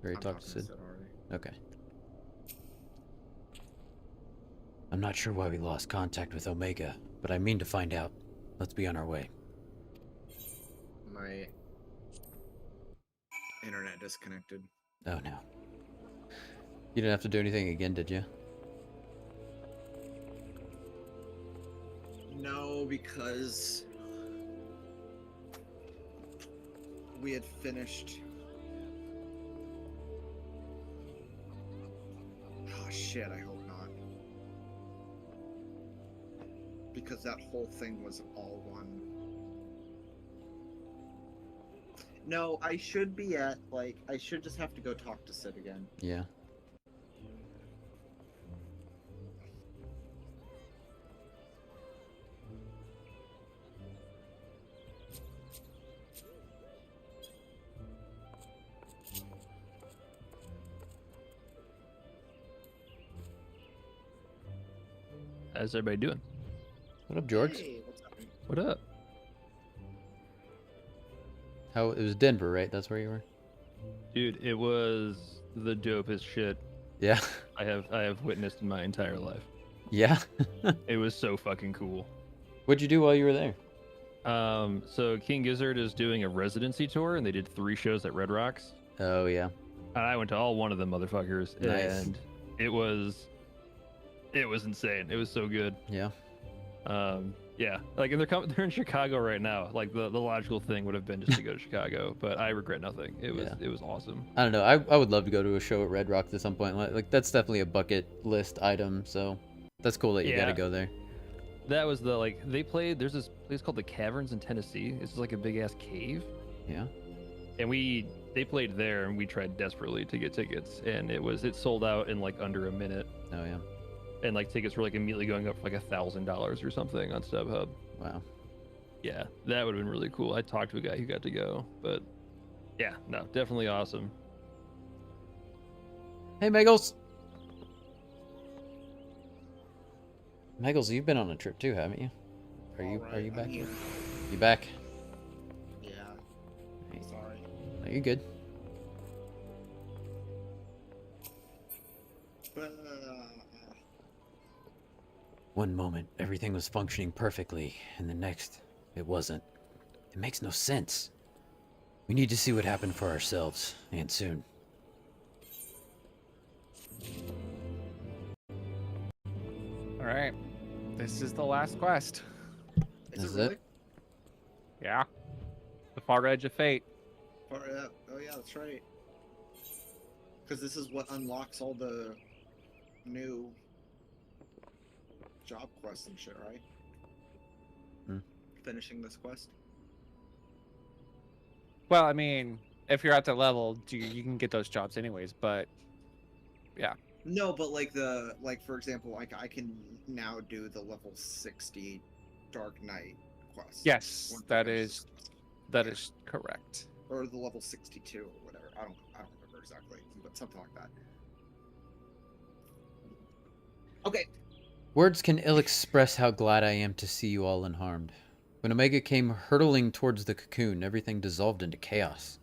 Ready to talk to Sid? Okay. I'm not sure why we lost contact with Omega, but I mean to find out. Let's be on our way. My internet disconnected. Oh no. You didn't have to do anything again, did you? No, because we had finished. Oh shit, I hope not. Because that whole thing was all one. No, I should be at, like, I should just have to go talk to Sid again. Yeah. How's everybody doing? What up, Jorgs? Hey, what's up? What up? How it was Denver, right? That's where you were? Dude, it was the dopest shit Yeah. I have witnessed in my entire life. Yeah. It was so fucking cool. What'd you do while you were there? So King Gizzard is doing a residency tour, and they did 3 shows at Red Rocks. Oh yeah. And I went to all one of them motherfuckers, Nice. and it was insane. It was so good. Yeah. Yeah, like, and they're in Chicago right now. Like, the logical thing would have been just to go to Chicago, but I regret nothing. It was awesome. I don't know. I would love to go to a show at Red Rocks at some point. Like that's definitely a bucket list item. So that's cool that you got to go there. That was they played. There's this place called the Caverns in Tennessee. It's just like a big ass cave. Yeah. And they played there, and we tried desperately to get tickets, and it sold out in like under a minute. Oh yeah. And like tickets were like immediately going up for like $1,000 or something on StubHub. Wow. Yeah, that would have been really cool. I talked to a guy who got to go, but yeah, no, definitely awesome. Hey, Megals. Megals, you've been on a trip too, haven't you? Are you back yet? You back? Yeah. Hey. Sorry. No, you're good. One moment, everything was functioning perfectly, and the next, it wasn't. It makes no sense. We need to see what happened for ourselves, and soon. Alright. This is the last quest. Is it? Yeah. The far edge of fate. Oh yeah, that's right. Because this is what unlocks all the new job quests and shit, right? Hmm. Finishing this quest. Well, I mean, if you're at the level, you can get those jobs anyways. But yeah. No, but like for example, like I can now do the level 60 Dark Knight quest. Yes, once I that finish is this. is correct. Or the level 62 or whatever. I don't remember exactly, but something like that. Okay. Words can ill express how glad I am to see you all unharmed. When Omega came hurtling towards the cocoon, everything dissolved into chaos.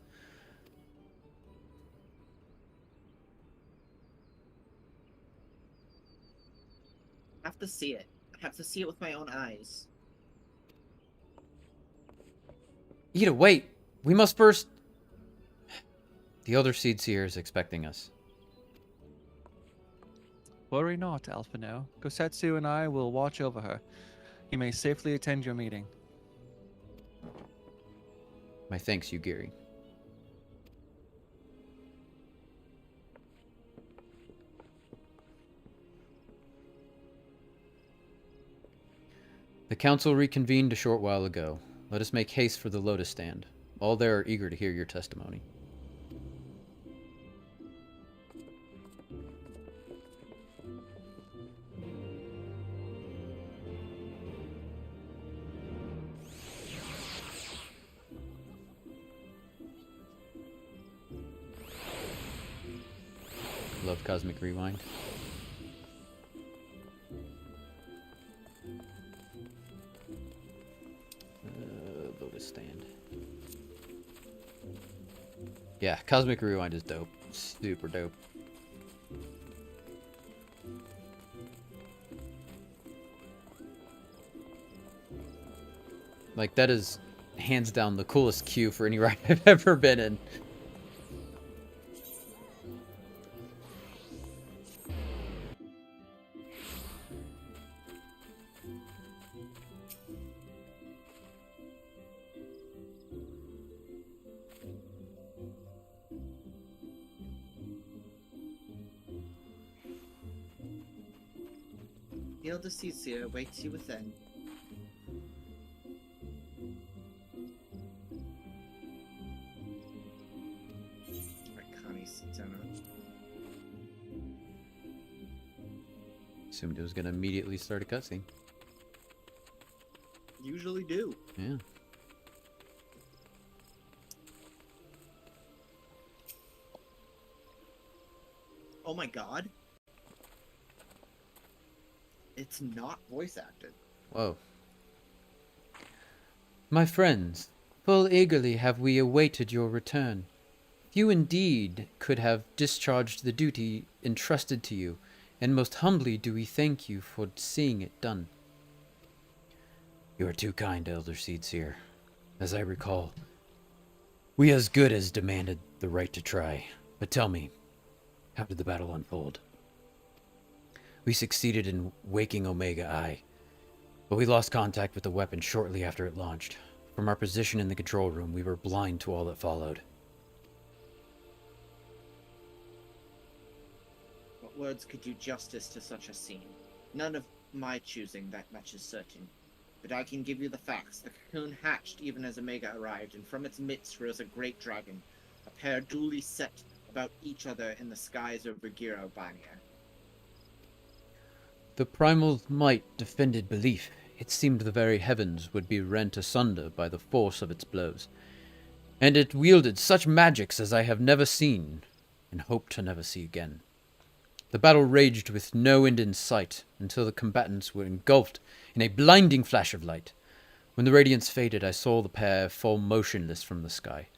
I have to see it. I have to see it with my own eyes. Ida, wait! We must first... The Elder Seed Seer is expecting us. Worry not, Alphino. Gosetsu and I will watch over her. You may safely attend your meeting. My thanks, Yugiri. The council reconvened a short while ago. Let us make haste for the Lotus Stand. All there are eager to hear your testimony. Love Cosmic Rewind. Lotus Stand. Yeah, Cosmic Rewind is dope. Super dope. Like, that is hands down the coolest queue for any ride I've ever been in. The Elder Seed Seer awaits you within. Assumed it was gonna immediately start a cutscene. Usually do. Yeah. Oh my god. It's not voice acted. Whoa. My friends, full eagerly have we awaited your return. You indeed could have discharged the duty entrusted to you, and most humbly do we thank you for seeing it done. You are too kind, Elder Seed Seer. As I recall, we as good as demanded the right to try. But tell me, how did the battle unfold? We succeeded in waking Omega Eye, but we lost contact with the weapon shortly after it launched. From our position in the control room, we were blind to all that followed. What words could do justice to such a scene? None of my choosing, that much is certain. But I can give you the facts. The cocoon hatched even as Omega arrived, and from its midst rose a great dragon, a pair duly set about each other in the skies over Giro Banya. The primal might defended belief. It seemed the very heavens would be rent asunder by the force of its blows. And it wielded such magics as I have never seen, and hope to never see again. The battle raged with no end in sight, until the combatants were engulfed in a blinding flash of light. When the radiance faded, I saw the pair fall motionless from the sky,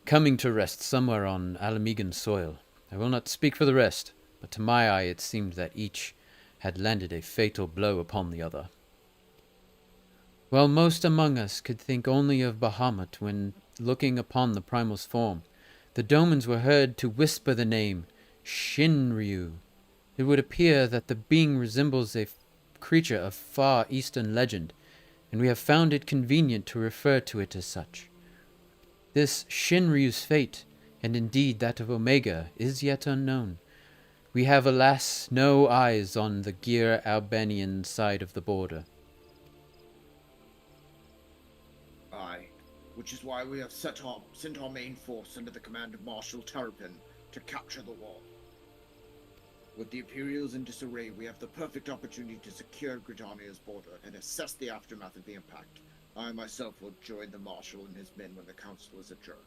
coming to rest somewhere on Alamegan soil. I will not speak for the rest, but to my eye it seemed that each had landed a fatal blow upon the other. While most among us could think only of Bahamut when looking upon the primal's form, the Domans were heard to whisper the name Shinryu. It would appear that the being resembles a creature of far eastern legend, and we have found it convenient to refer to it as such. This Shinryu's fate and indeed that of Omega is yet unknown. We have, alas, no eyes on the Gir Albanian side of the border. Aye, which is why we have sent our main force under the command of Marshal Turpin to capture the wall. With the Imperials in disarray, we have the perfect opportunity to secure Gridania's border and assess the aftermath of the impact. I myself will join the Marshal and his men when the council is adjourned.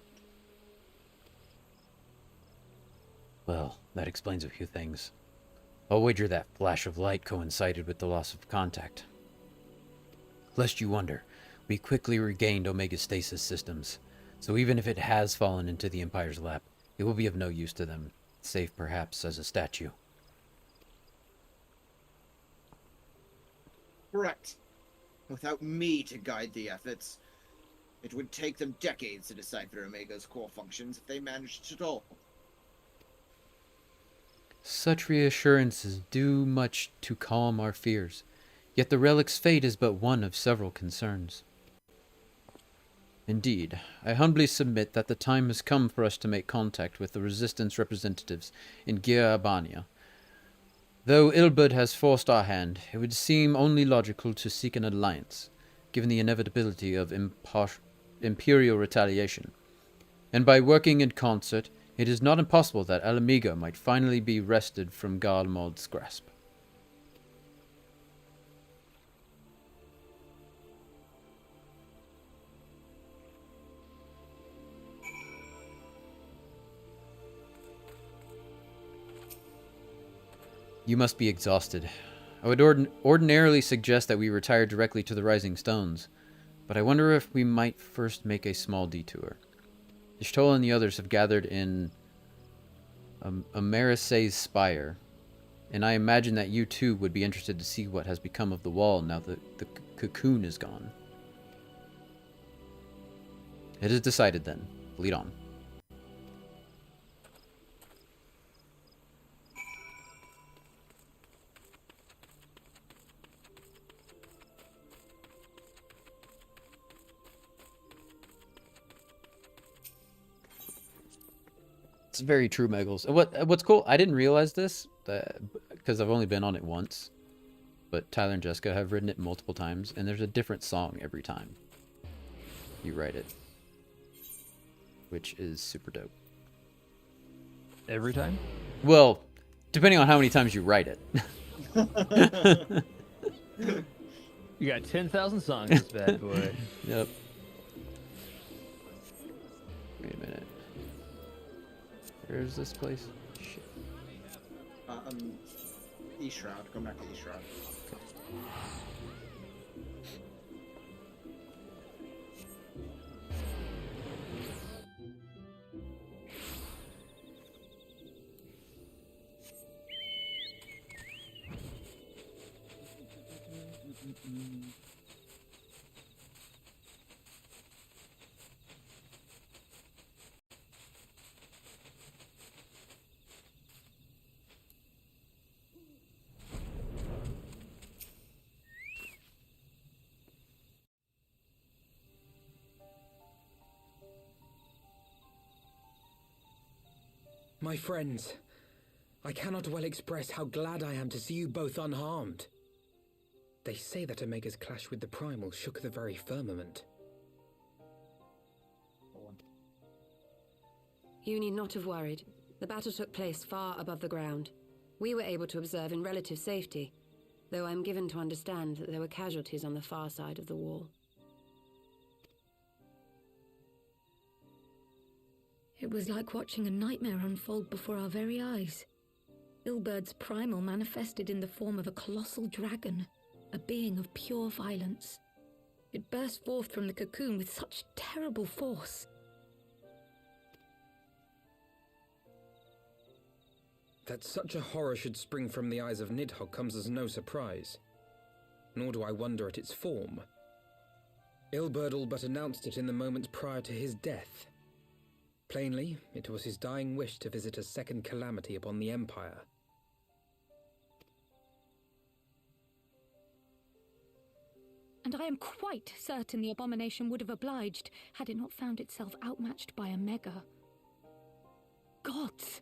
Well, that explains a few things. I'll wager that flash of light coincided with the loss of contact. Lest you wonder, we quickly regained Omega's stasis systems, so even if it has fallen into the Empire's lap, it will be of no use to them, save perhaps as a statue. Correct. Without me to guide the efforts, it would take them decades to decipher Omega's core functions if they managed it all. Such reassurances do much to calm our fears, yet the relic's fate is but one of several concerns. Indeed, I humbly submit that the time has come for us to make contact with the Resistance representatives in Gir Albania. Though Ilberd has forced our hand, it would seem only logical to seek an alliance, given the inevitability of imperial retaliation. And by working in concert, it is not impossible that Alamigo might finally be wrested from Garlemald's grasp. You must be exhausted. I would ordinarily suggest that we retire directly to the Rising Stones, but I wonder if we might first make a small detour. Y'shtola and the others have gathered in Amerise's spire, and I imagine that you too would be interested to see what has become of the wall now that the cocoon is gone. It is decided then. Lead on. It's very true, Meggles. What's cool, I didn't realize this, because I've only been on it once, but Tyler and Jessica have written it multiple times, and there's a different song every time you write it, which is super dope. Every time? Well, depending on how many times you write it. You got 10,000 songs, this bad boy. Yep. Wait a minute. Where's this place? Shit. East Shroud. Go back to East Shroud. My friends, I cannot well express how glad I am to see you both unharmed. They say that Omega's clash with the Primal shook the very firmament. You need not have worried. The battle took place far above the ground. We were able to observe in relative safety, though I'm given to understand that there were casualties on the far side of the wall. It was like watching a nightmare unfold before our very eyes. Ilberd's primal manifested in the form of a colossal dragon, a being of pure violence. It burst forth from the cocoon with such terrible force. That such a horror should spring from the eyes of Nidhogg comes as no surprise. Nor do I wonder at its form. Ilberd all but announced it in the moments prior to his death. Plainly, it was his dying wish to visit a second calamity upon the Empire. And I am quite certain the abomination would have obliged had it not found itself outmatched by Omega. gods!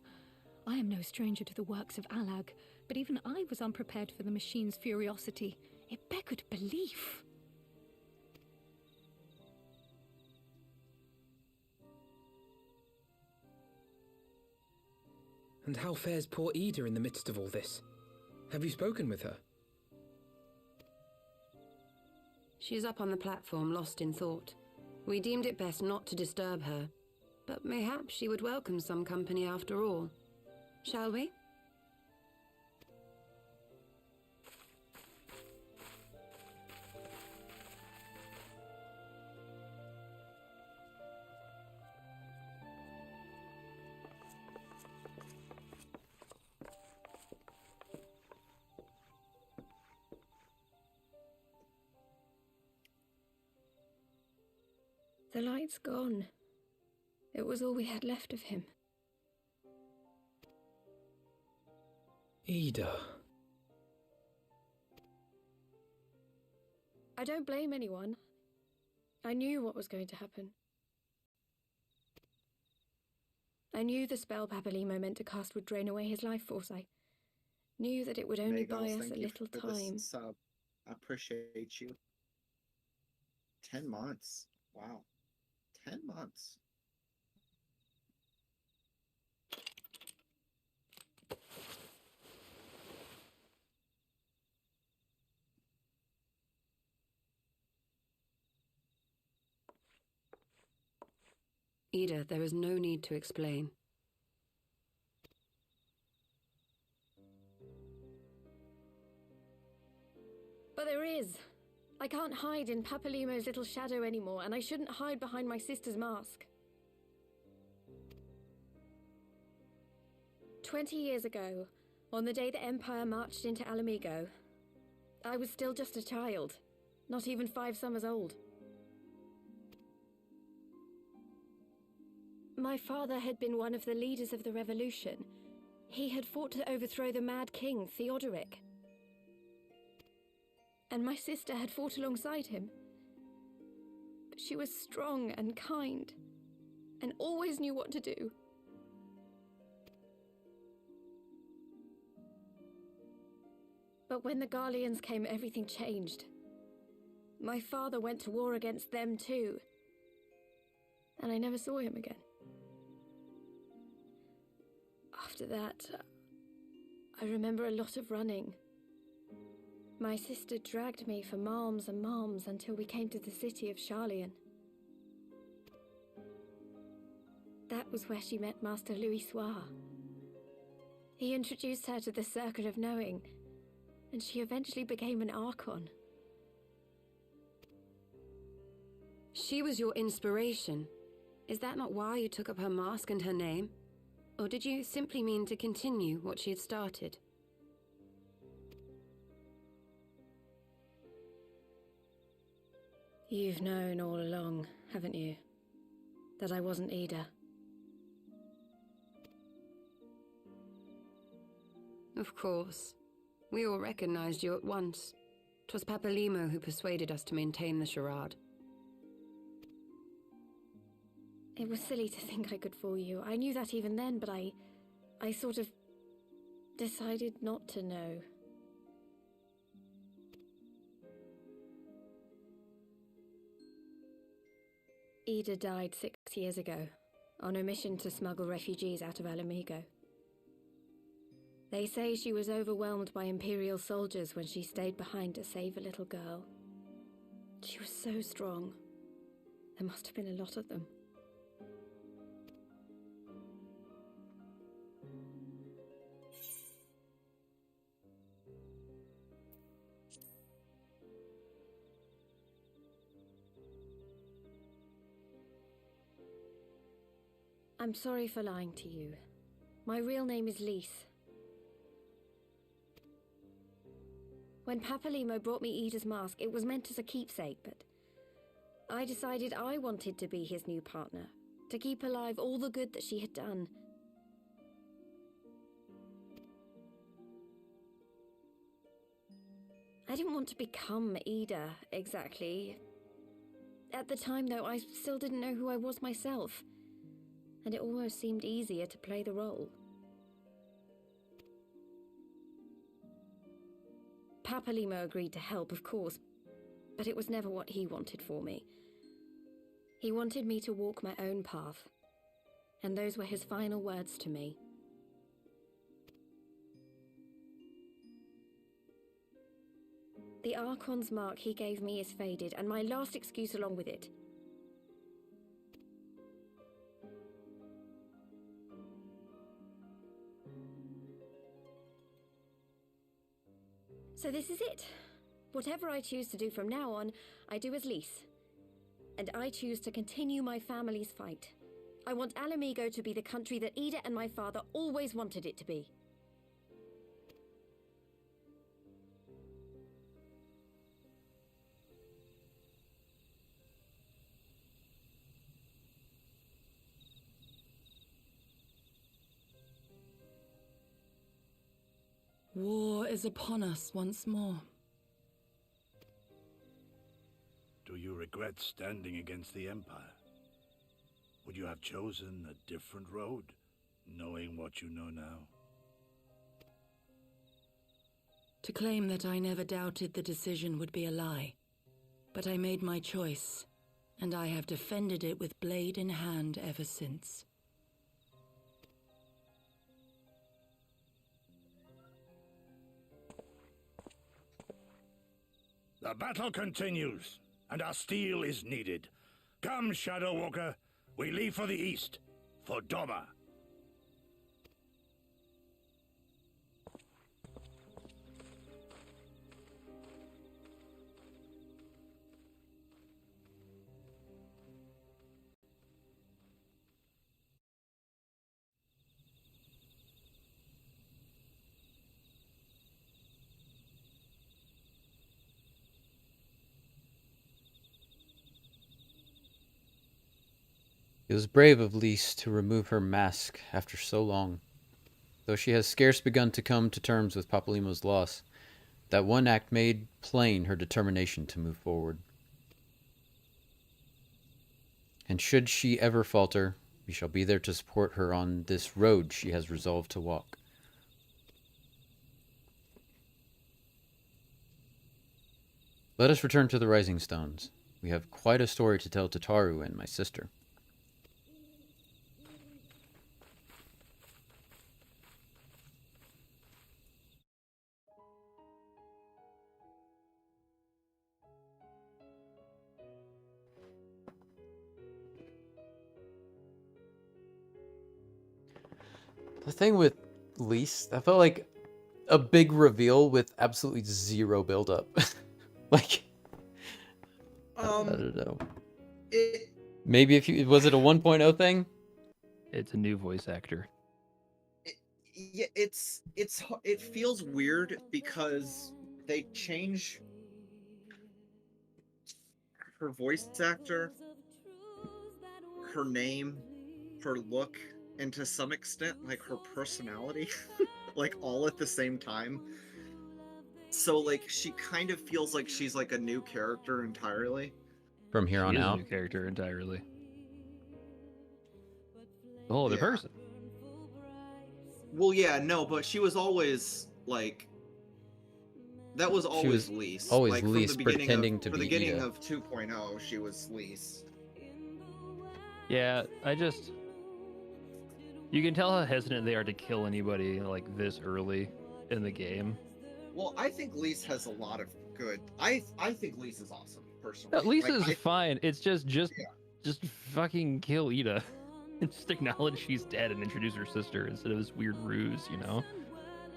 I am no stranger to the works of Alag, but even I was unprepared for the machine's furiosity. It beckoned belief. And how fares poor Ida in the midst of all this? Have you spoken with her? She's up on the platform, lost in thought. We deemed it best not to disturb her, but mayhaps she would welcome some company after all. Shall we? The light's gone. It was all we had left of him. Ida. I don't blame anyone. I knew what was going to happen. I knew the spell Papalimo meant to cast would drain away his life force. I knew that it would only buy us a little time. Sub. I appreciate you. 10 months. Wow. 10 months. Ida, there is no need to explain. But there is. I can't hide in Papalimo's little shadow anymore, and I shouldn't hide behind my sister's mask. 20 years ago, on the day the Empire marched into Alamigo, I was still just a child, not even 5 summers old. My father had been one of the leaders of the revolution. He had fought to overthrow the Mad King, Theodoric. And my sister had fought alongside him. But she was strong and kind, and always knew what to do. But when the Garleans came, everything changed. My father went to war against them too, and I never saw him again. After that, I remember a lot of running. My sister dragged me for malms and malms until we came to the city of Charlian. That was where she met Master Louis Soir. He introduced her to the Circle of Knowing, and she eventually became an Archon. She was your inspiration. Is that not why you took up her mask and her name? Or did you simply mean to continue what she had started? You've known all along, haven't you? That I wasn't Ida. Of course. We all recognized you at once. 'Twas Papalimo who persuaded us to maintain the charade. It was silly to think I could fool you. I knew that even then, but I sort of decided not to know. Ida died 6 years ago, on a mission to smuggle refugees out of Alamigo. They say she was overwhelmed by Imperial soldiers when she stayed behind to save a little girl. She was so strong. There must have been a lot of them. I'm sorry for lying to you. My real name is Lise. When Papalimo brought me Ida's mask, it was meant as a keepsake, but I decided I wanted to be his new partner, to keep alive all the good that she had done. I didn't want to become Ida, exactly. At the time, though, I still didn't know who I was myself. and it almost seemed easier to play the role. Papalymo agreed to help, of course, but it was never what he wanted for me. He wanted me to walk my own path, and those were his final words to me. The Archon's mark he gave me is faded, and my last excuse along with it. So this is it. Whatever I choose to do from now on, I do as Lys. And I choose to continue my family's fight. I want Alamigo to be the country that Ida and my father always wanted it to be. War is upon us once more. Do you regret standing against the Empire? Would you have chosen a different road, knowing what you know now? To claim that I never doubted the decision would be a lie. But I made my choice, and I have defended it with blade in hand ever since. The battle continues, and our steel is needed. Come, Shadow Walker, we leave for the east, for Doma. It was brave of Lys to remove her mask after so long. Though she has scarce begun to come to terms with Papalymo's loss, that one act made plain her determination to move forward. And should she ever falter, we shall be there to support her on this road she has resolved to walk. Let us return to the Rising Stones. We have quite a story to tell to Taru and my sister. The thing with Lys, that felt like a big reveal with absolutely zero build-up. Like, I don't know. Maybe if you was it a 1.0 thing? It's a new voice actor. Yeah, it feels weird because they change her voice actor, her name, her look, and to some extent, like, her personality, like, all at the same time. So, like, she kind of feels like she's, like, a new character entirely. From here on She is out? a new character entirely. A whole other Yeah. person. Well, yeah, no, but she was always, like... That was always Lys. always like, Lys from the beginning pretending of, to from be the beginning Ida. of 2.0, she was Lys. Yeah, you can tell how hesitant they are to kill anybody like this early in the game. Well, I think Lys has a lot of good... I think Lys is awesome, personally. Lys Like, is fine. It's just fucking kill Ida. And just acknowledge she's dead and introduce her sister instead of this weird ruse, you know?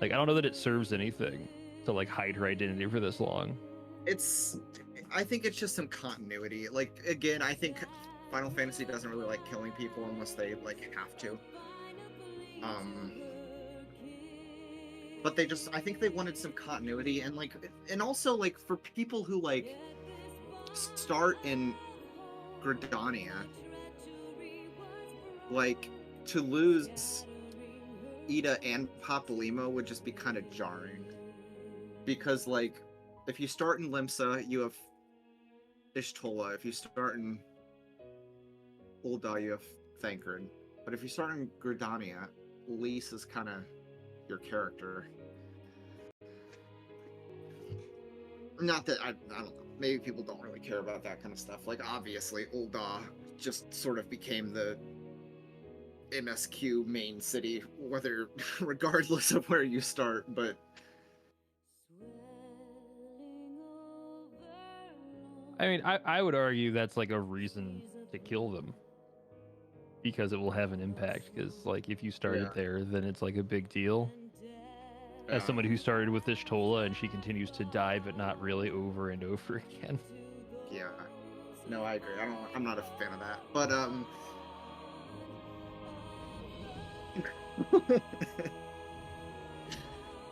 Like, I don't know that it serves anything to, like, hide her identity for this long. I think it's just some continuity. Like, again, I think Final Fantasy doesn't really like killing people unless they, like, have to. But I think they wanted some continuity, and, like, and also, like, for people who, like, start in Gridania, like, to lose Ida and Papalymo would just be kind of jarring. Because, like, if you start in Limsa, you have Ishtola. If you start in Ul'dah, you have Thancred. But if you start in Gridania, Lise is kind of your character. Not that I don't know. Maybe people don't really care about that kind of stuff. Like, obviously, Ul'dah just sort of became the MSQ main city, whether regardless of where you start. But I mean, I would argue that's like a reason to kill them, because it will have an impact. Because like if you started there, then it's like a big deal. As somebody who started with Ishtola and she continues to die, but not really, over and over again. yeah, no, I agree. I'm not a fan of that. But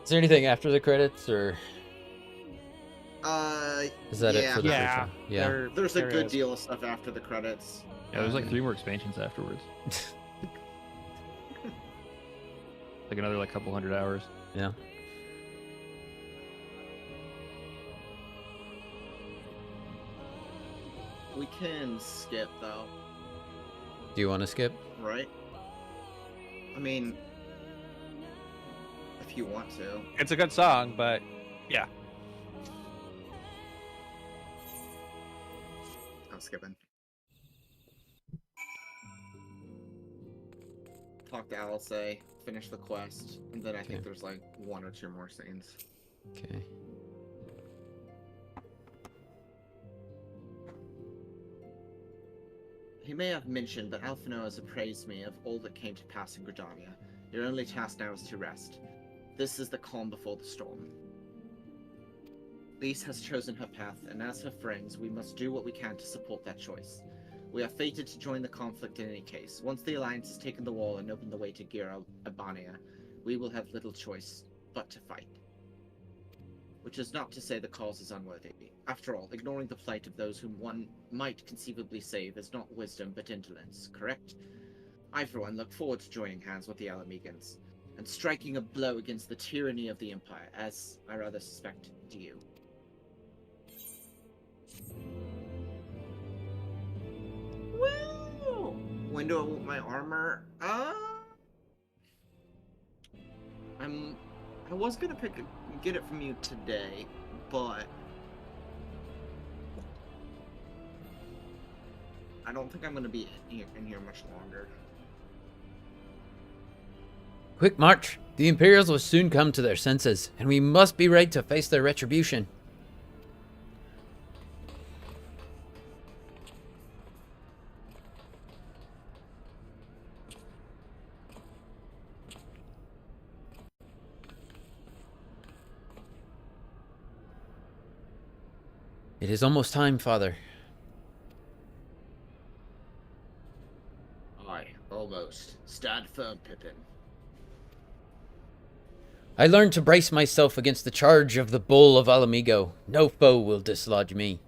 Is there anything after the credits, or is that it for the first one? Yeah. There's a good deal of stuff after the credits. Yeah, there's like 3 more expansions afterwards. Like another like couple hundred hours. Yeah. We can skip though. Do you want to skip? Right? I mean, if you want to. It's a good song, but yeah. I'm skipping. Talk to Alice, finish the quest, and then I think there's like 1 or 2 more scenes. Okay. He may have mentioned, but Alphino has appraised me of all that came to pass in Gridania. Your only task now is to rest. This is the calm before the storm. Lise has chosen her path, and as her friends, we must do what we can to support that choice. We are fated to join the conflict in any case. Once the Alliance has taken the wall and opened the way to Gira Abania, we will have little choice but to fight. Which is not to say the cause is unworthy. After all, ignoring the plight of those whom one might conceivably save is not wisdom but indolence, correct? I, for one, look forward to joining hands with the Alamegans, and striking a blow against the tyranny of the Empire, as I rather suspect do you. Well, when do I want my armor? I was gonna get it from you today, but I don't think I'm gonna be in here much longer. Quick march! The Imperials will soon come to their senses, and we must be ready to face their retribution. It is almost time, Father. Aye, almost. Stand firm, Pippin. I learned to brace myself against the charge of the Bull of Alamigo. No foe will dislodge me.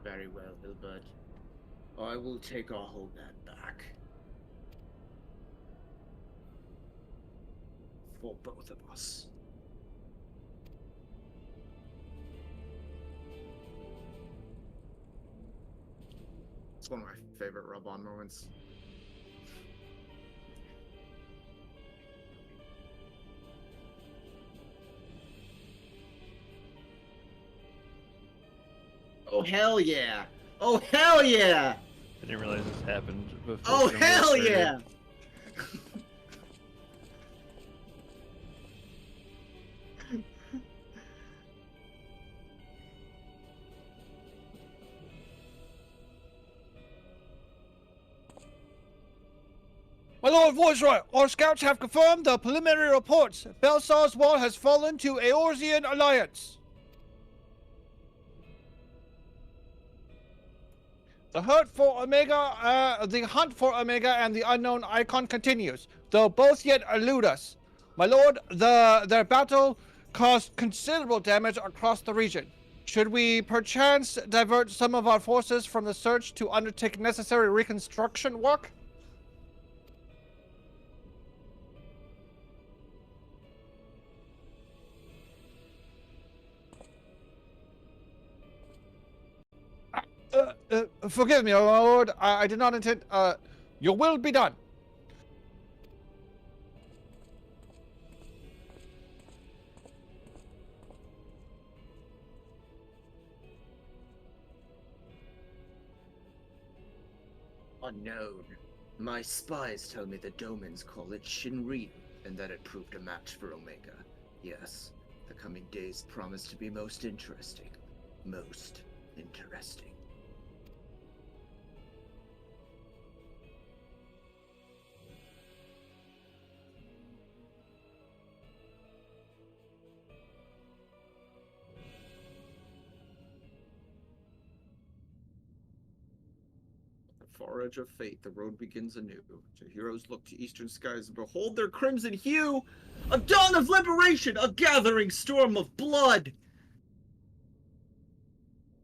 Very well, Hilbert. I will take our whole man back. For both of us. It's one of my favorite rub-on moments. Oh, hell yeah! Oh, hell yeah! I didn't realize this happened before. Oh, Jim hell started. yeah! My Lord Viceroy, our scouts have confirmed the preliminary reports. Belsar's wall has fallen to Eorzean Alliance. The hunt for Omega and the unknown icon continues, though both yet elude us. My lord, their battle caused considerable damage across the region. Should we perchance divert some of our forces from the search to undertake necessary reconstruction work? Forgive me, my lord. I did not intend. Your will be done. Unknown. My spies tell me the Domans call it Shinryu, and that it proved a match for Omega. Yes, the coming days promise to be most interesting. Most interesting. Far edge of fate, the road begins anew. The heroes look to eastern skies and behold their crimson hue! A dawn of liberation! A gathering storm of blood!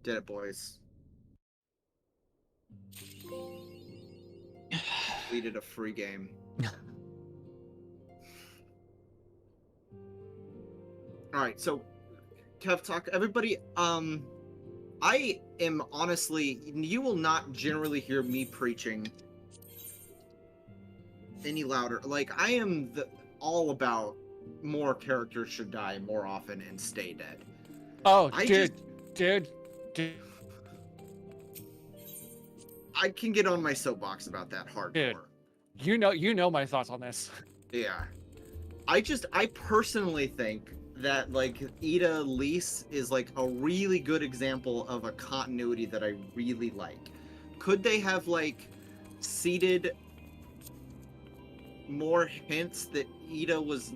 Did it, boys. Completed a free game. Alright, so Kev Talk, everybody, I am honestly, you will not generally hear me preaching any louder. Like, I am all about more characters should die more often and stay dead. Oh, dude. I can get on my soapbox about that hardcore. Dude, you know my thoughts on this. Yeah. I personally think that, like, Ida Lise is, like, a really good example of a continuity that I really like. Could they have, like, seeded more hints that Ida was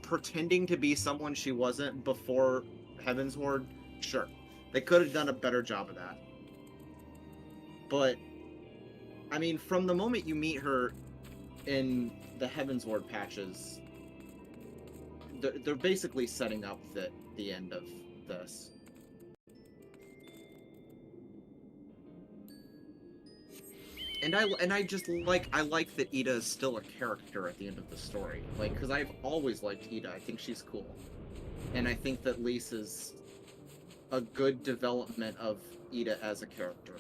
pretending to be someone she wasn't before Heavensward? Sure. They could have done a better job of that. But, I mean, from the moment you meet her in the Heavensward patches, they're basically setting up the end of this. And I just like that Ida is still a character at the end of the story. Like, because I've always liked Ida. I think she's cool. And I think that Lise is a good development of Ida as a character.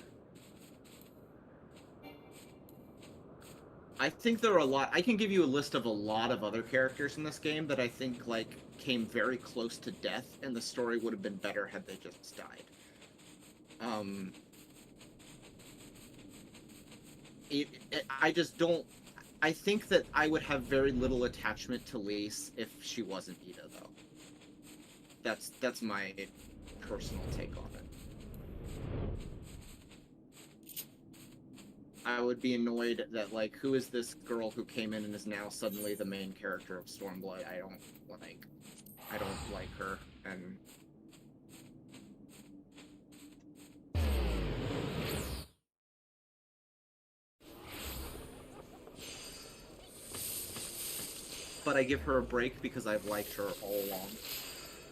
I think there are a lot. I can give you a list of a lot of other characters in this game that I think, like, came very close to death, and the story would have been better had they just died. I just don't. I think that I would have very little attachment to Lise if she wasn't Ida, though. That's my personal take on it. I would be annoyed that, like, who is this girl who came in and is now suddenly the main character of Stormblood? I don't like her, and but I give her a break because I've liked her all along,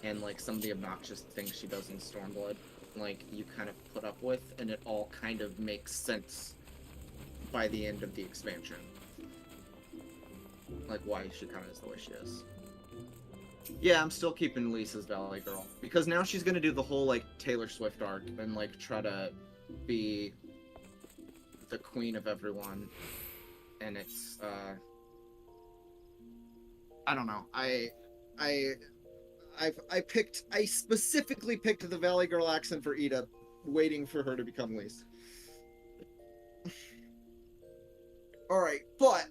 and, like, some of the obnoxious things she does in Stormblood, like, you kind of put up with, and it all kind of makes sense by the end of the expansion. Like, why she kind of is the way she is. Yeah, I'm still keeping Lisa's Valley Girl. Because now she's gonna do the whole, like, Taylor Swift arc and, like, try to be the queen of everyone. And it's, I don't know. I specifically picked the Valley Girl accent for Ida, waiting for her to become Lise. Alright, but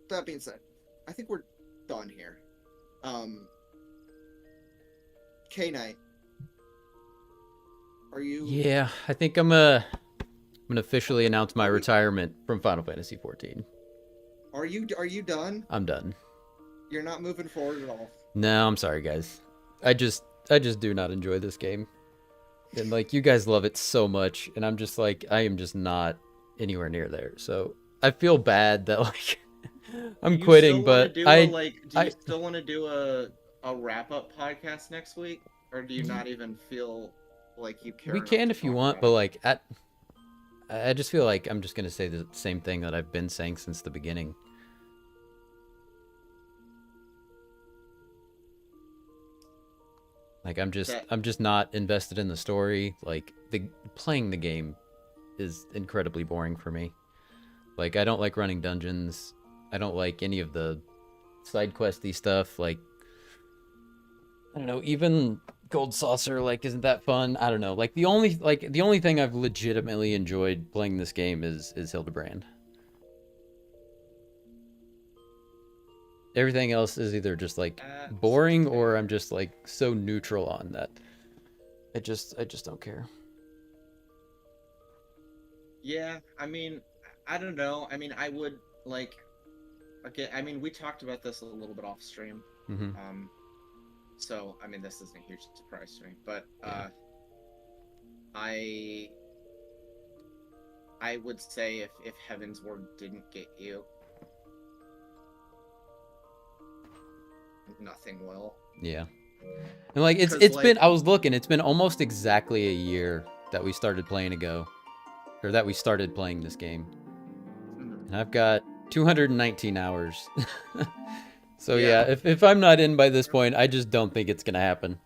that being said, I think we're done here. K-Nite, are you... Yeah, I think I'm gonna officially announce my retirement from Final Fantasy XIV. Are you done? I'm done. You're not moving forward at all? No, I'm sorry, guys. I just do not enjoy this game. And like you guys love it so much, and I'm just like I am just not anywhere near there. So I feel bad that like I'm Do you quitting, still want to but do I a like? Do you I still want to do a wrap up podcast next week, or do you not even feel like you care we enough can to if you talk want, about but it? like I just feel like I'm just gonna say the same thing that I've been saying since the beginning. Like I'm just not invested in the story. Like playing the game is incredibly boring for me. Like I don't like running dungeons. I don't like any of the side questy stuff. Like I don't know, even Gold Saucer like isn't that fun. I don't know. Like the only thing I've legitimately enjoyed playing this game is Hildebrand. Everything else is either just like boring or I'm just like so neutral on that. I just don't care. Yeah, I mean, I don't know. I mean, I would like. Okay, I mean, we talked about this a little bit off stream. Mhm. So I mean, this isn't a huge surprise to me, but I would say if Heaven's Word didn't get you, nothing will. Yeah. And like it's Because, been like- I was looking, it's been almost exactly a year that we started playing ago. Or that we started playing this game. And I've got 219 hours. So yeah, if I'm not in by this point, I just don't think it's gonna happen.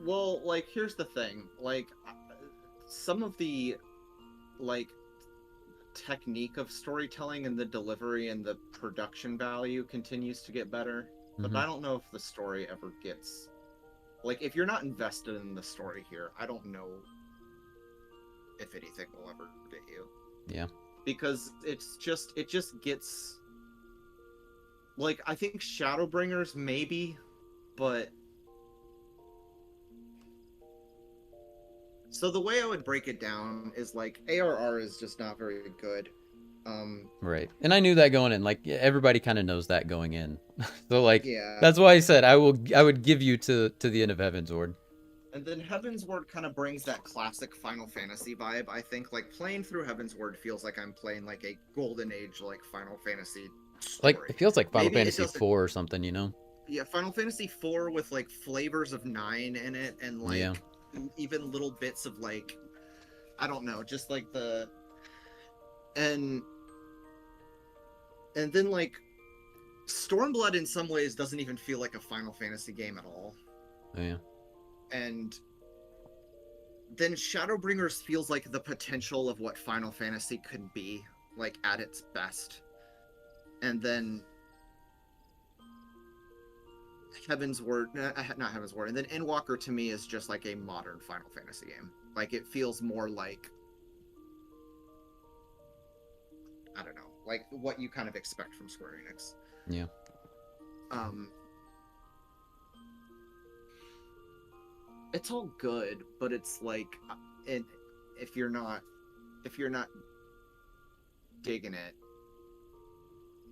Well, like, here's the thing. Like, some of the, like, technique of storytelling and the delivery and the production value continues to get better. But I don't know if the story ever gets... Like, if you're not invested in the story here, I don't know if anything will ever get you. Yeah. Because it just gets... Like, I think Shadowbringers maybe, but... So the way I would break it down is, like, ARR is just not very good. Right. And I knew that going in. Like everybody kind of knows that going in. So like Yeah. that's why I said I would give you to the end of Heaven's Ward. And then Heaven's Ward kind of brings that classic Final Fantasy vibe. I think, like, playing through Heaven's Ward feels like I'm playing, like, a golden age, like, Final Fantasy story. Like it feels like Final Maybe it Fantasy doesn't- 4 or something, you know? Yeah, Final Fantasy 4 with, like, flavors of 9 in it, and, like, Yeah. even little bits of, like, I don't know, just, like, the... And then, like, Stormblood in some ways doesn't even feel like a Final Fantasy game at all. Oh, yeah. And then Shadowbringers feels like the potential of what Final Fantasy could be, like, at its best. And then Heaven's Word, not Heaven's Word, and then Endwalker to me is just like a modern Final Fantasy game. Like, it feels more like, I don't know, like what you kind of expect from Square Enix. Yeah. It's all good, but it's like, if you're not digging it,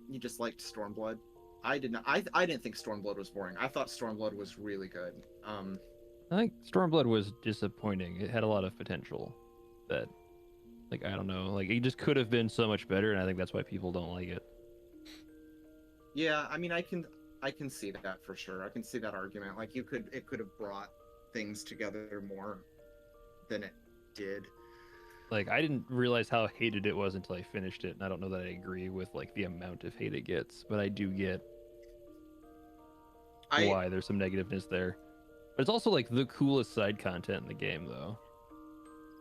you just liked Stormblood. I didn't think Stormblood was boring. I thought Stormblood was really good. I think Stormblood was disappointing. It had a lot of potential that, like, I don't know, like it just could have been so much better, and I think that's why people don't like it. Yeah, I mean, I can see that for sure. I can see that argument. Like, it could have brought things together more than it did. Like, I didn't realize how hated it was until I finished it, and I don't know that I agree with, like, the amount of hate it gets, but I do get why there's some negativeness there. But it's also, like, the coolest side content in the game, though.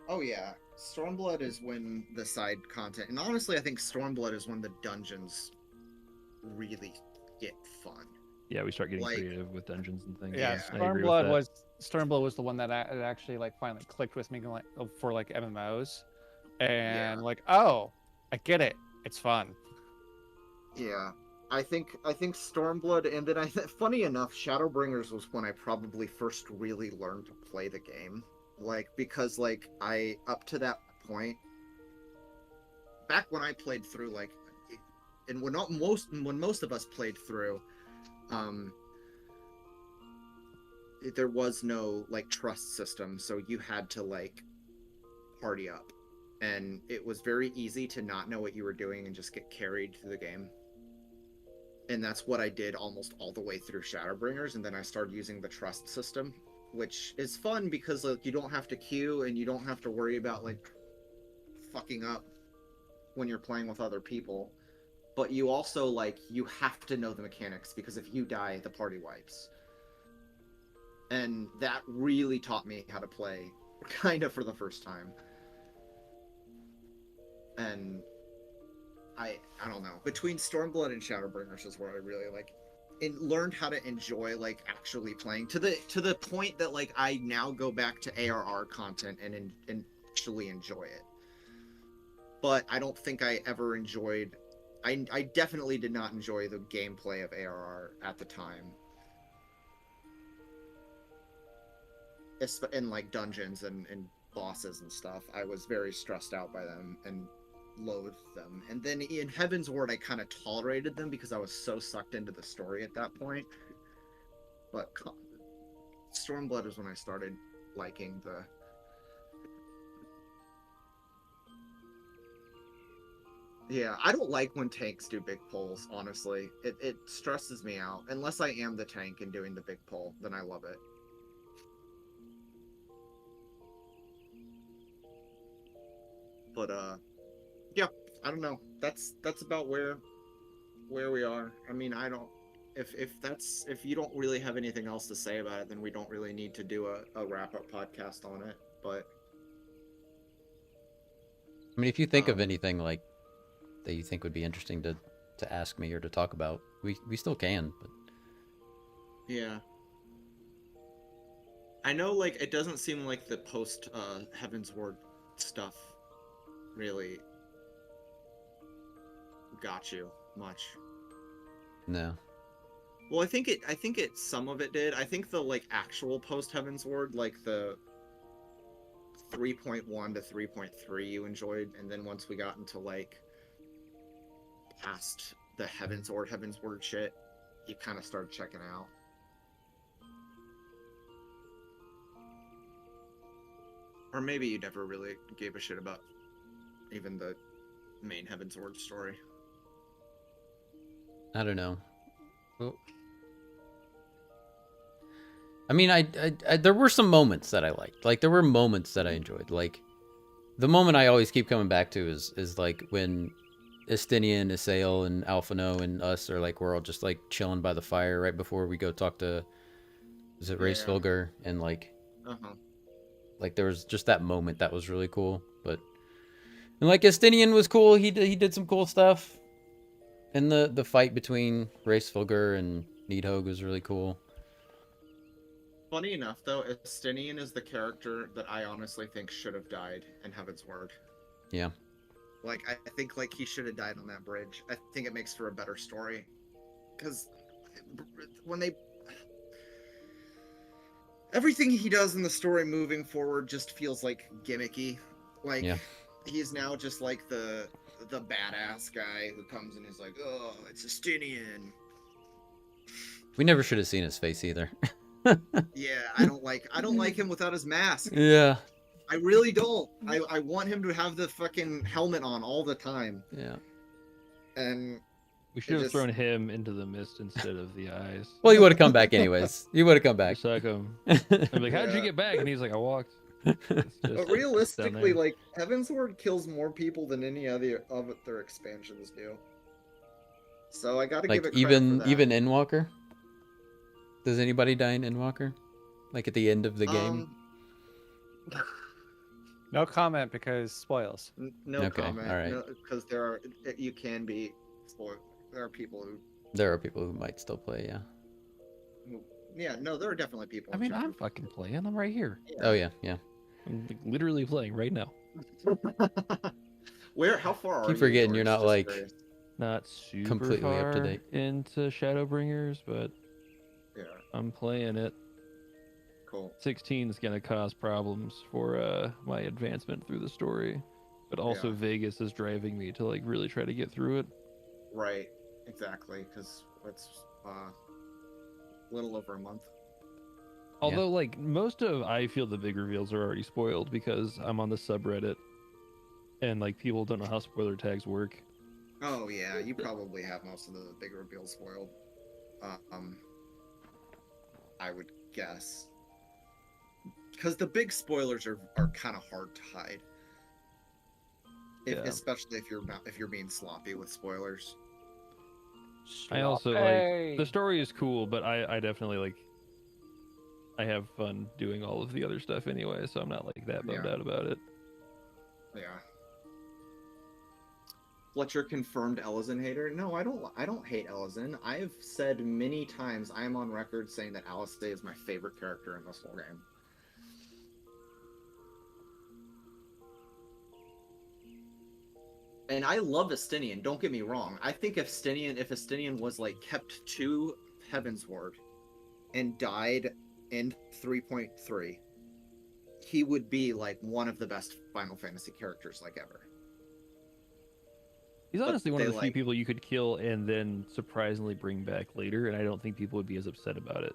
Oh, yeah. Stormblood is when the side content... And honestly, I think Stormblood is when the dungeons really get fun. Yeah, we start getting Like- creative with dungeons and things. Yeah, I agree with that. Stormblood was the one that it actually like finally clicked with me like for like MMOs, and like, oh, I get it. It's fun. Yeah. I think Stormblood, and then funny enough, Shadowbringers was when I probably first really learned to play the game. Like, because, like, up to that point, back when I played through, like, and when most of us played through, there was no like trust system, so you had to like party up, and it was very easy to not know what you were doing and just get carried through the game. And that's what I did almost all the way through Shadowbringers, and then I started using the trust system, which is fun because like you don't have to queue and you don't have to worry about like fucking up when you're playing with other people. But you also like you have to know the mechanics, because if you die, the party wipes. And that really taught me how to play kind of for the first time. And I don't know. Between Stormblood and Shadowbringers is where I really like learned how to enjoy like actually playing to the point that like I now go back to ARR content and actually enjoy it. But I don't think I ever enjoyed. I definitely did not enjoy the gameplay of ARR at the time. In like dungeons and bosses and stuff, I was very stressed out by them and loathed them. And then in Heaven's Ward, I kind of tolerated them because I was so sucked into the story at that point. But Stormblood is when I started liking the... Yeah, I don't like when tanks do big pulls, honestly. It stresses me out. Unless I am the tank and doing the big pull, then I love it. But yeah, I don't know. That's about where we are. I mean, I don't. If you don't really have anything else to say about it, then we don't really need to do a wrap up podcast on it. But I mean, if you think of anything like that you think would be interesting to ask me or to talk about, we still can. But yeah, I know like it doesn't seem like the post Heaven's Ward stuff really got you much. No. Well, I think it some of it did. I think the like actual post Heaven's Ward, like the 3.1 to 3.3 you enjoyed, and then once we got into like past the Heaven's Ward shit, you kind of started checking out. Or maybe you never really gave a shit about even the main Heaven's Ward story. I don't know. Well, I mean, I there were some moments that I liked. Like, there were moments that I enjoyed. Like, the moment I always keep coming back to is like when Estinian, Isael, and Alphino and us are like, we're all just like chilling by the fire right before we go talk to, is it Race Vilgar? And like, like there was just that moment that was really cool. But and like Estinian was cool. He did some cool stuff. And the fight between Race Vilgar and Needhog was really cool. Funny enough, though, Estinian is the character that I honestly think should have died in Heaven's Word. Yeah. Like, I think like he should have died on that bridge. I think it makes for a better story. Because when they... everything he does in the story moving forward just feels like gimmicky. Like, he's now just like the badass guy who comes and is like, oh, it's Estinian. We never should have seen his face either. Yeah, I don't like him without his mask. Yeah. I really don't. I want him to have the fucking helmet on all the time. Yeah. And we should have thrown him into the mist instead of the eyes. Well, he would have come back anyways. He would have come back. Just like him. I'm like, how did you get back? And he's like, I walked. But realistically, like, Heaven's Ward kills more people than any other of their expansions do. So I gotta give it credit for that. Even Endwalker? Does anybody die in Endwalker? Like at the end of the game? No comment because spoils. No comment. All right. Because you can be spoiled. There are people who might still play, yeah. Yeah, no, there are definitely people. I mean, I'm fucking playing. I'm right here. Yeah. Oh, yeah, yeah. I'm literally playing right now. How far are you? Keep forgetting you're not like not super completely far up to date into Shadowbringers, but yeah, I'm playing it. Cool. 16 is gonna cause problems for my advancement through the story, but also Vegas is driving me to like really try to get through it. Right. Exactly, because it's a little over a month. Although, like, most of I feel the big reveals are already spoiled because I'm on the subreddit, and like people don't know how spoiler tags work. Oh yeah, you probably have most of the big reveals spoiled. I would guess. Because the big spoilers are kind of hard to hide. Especially if you're being sloppy with spoilers. I also like the story is cool, but I definitely like I have fun doing all of the other stuff anyway, so I'm not like that bummed out about it. Yeah. Fletcher confirmed Ellison hater. No, I don't hate Ellison. I've said many times, I am on record saying that Alistair is my favorite character in this whole game. And I love Estinian, don't get me wrong. I think if Estinian was like kept to Heavensward and died in 3.3, he would be like one of the best Final Fantasy characters like ever. He's honestly one of the few people you could kill and then surprisingly bring back later, and I don't think people would be as upset about it.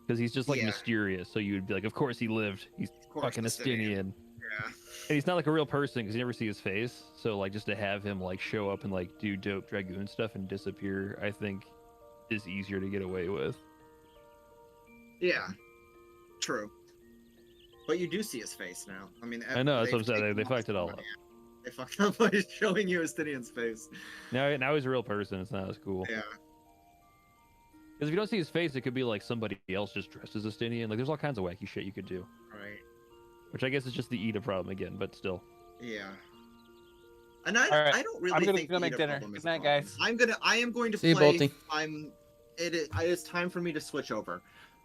Because he's just like mysterious, so you would be like, of course he lived. He's fucking Estinian. Yeah. And he's not like a real person because you never see his face. So like just to have him like show up and like do dope Dragoon stuff and disappear, I think is easier to get away with. Yeah. True. But you do see his face now. I mean, I know, that's what I'm saying. They fucked it all up. They fucked up by showing you Estinian's face. Now he's a real person. It's not as cool. Yeah. Because if you don't see his face, it could be like somebody else just dressed as Estinian. Like there's all kinds of wacky shit you could do. Right. Which I guess is just the Ida problem again, but still. Yeah. And I don't really think I'm gonna go make dinner. Good night, guys. I am going to See you, play. Bolty. It is time for me to switch over.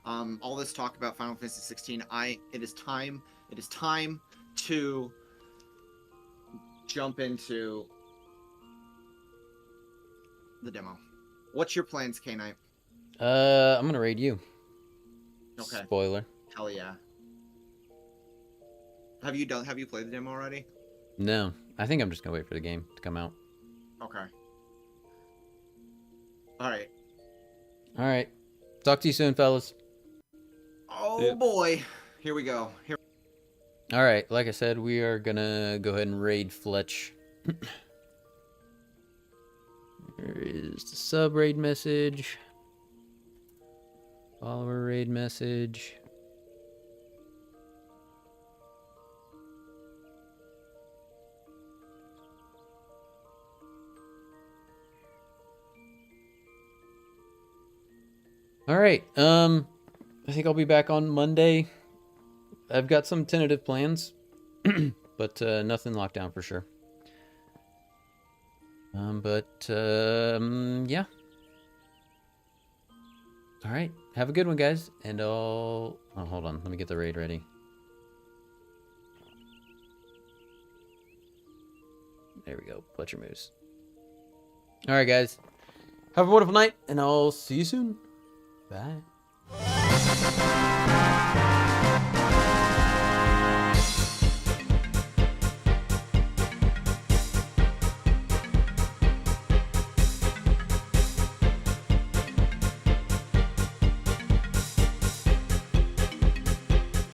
All this talk about Final Fantasy 16. It is time to jump into the demo. What's your plans, K-Nite? I'm gonna raid you. Okay. Spoiler. Hell yeah. Have you played the demo already? No, I think I'm just gonna wait for the game to come out. Okay. Alright. Alright. Talk to you soon, fellas. Oh boy. Here we go. Alright, like I said, we are gonna go ahead and raid Fletch. There is the sub raid message. Follower raid message. Alright, I think I'll be back on Monday. I've got some tentative plans, but nothing locked down for sure. Yeah. Alright, have a good one, guys, and I'll... Oh, hold on, let me get the raid ready. There we go, Fletcher Moose. Alright, guys. Have a wonderful night, and I'll see you soon. Bye.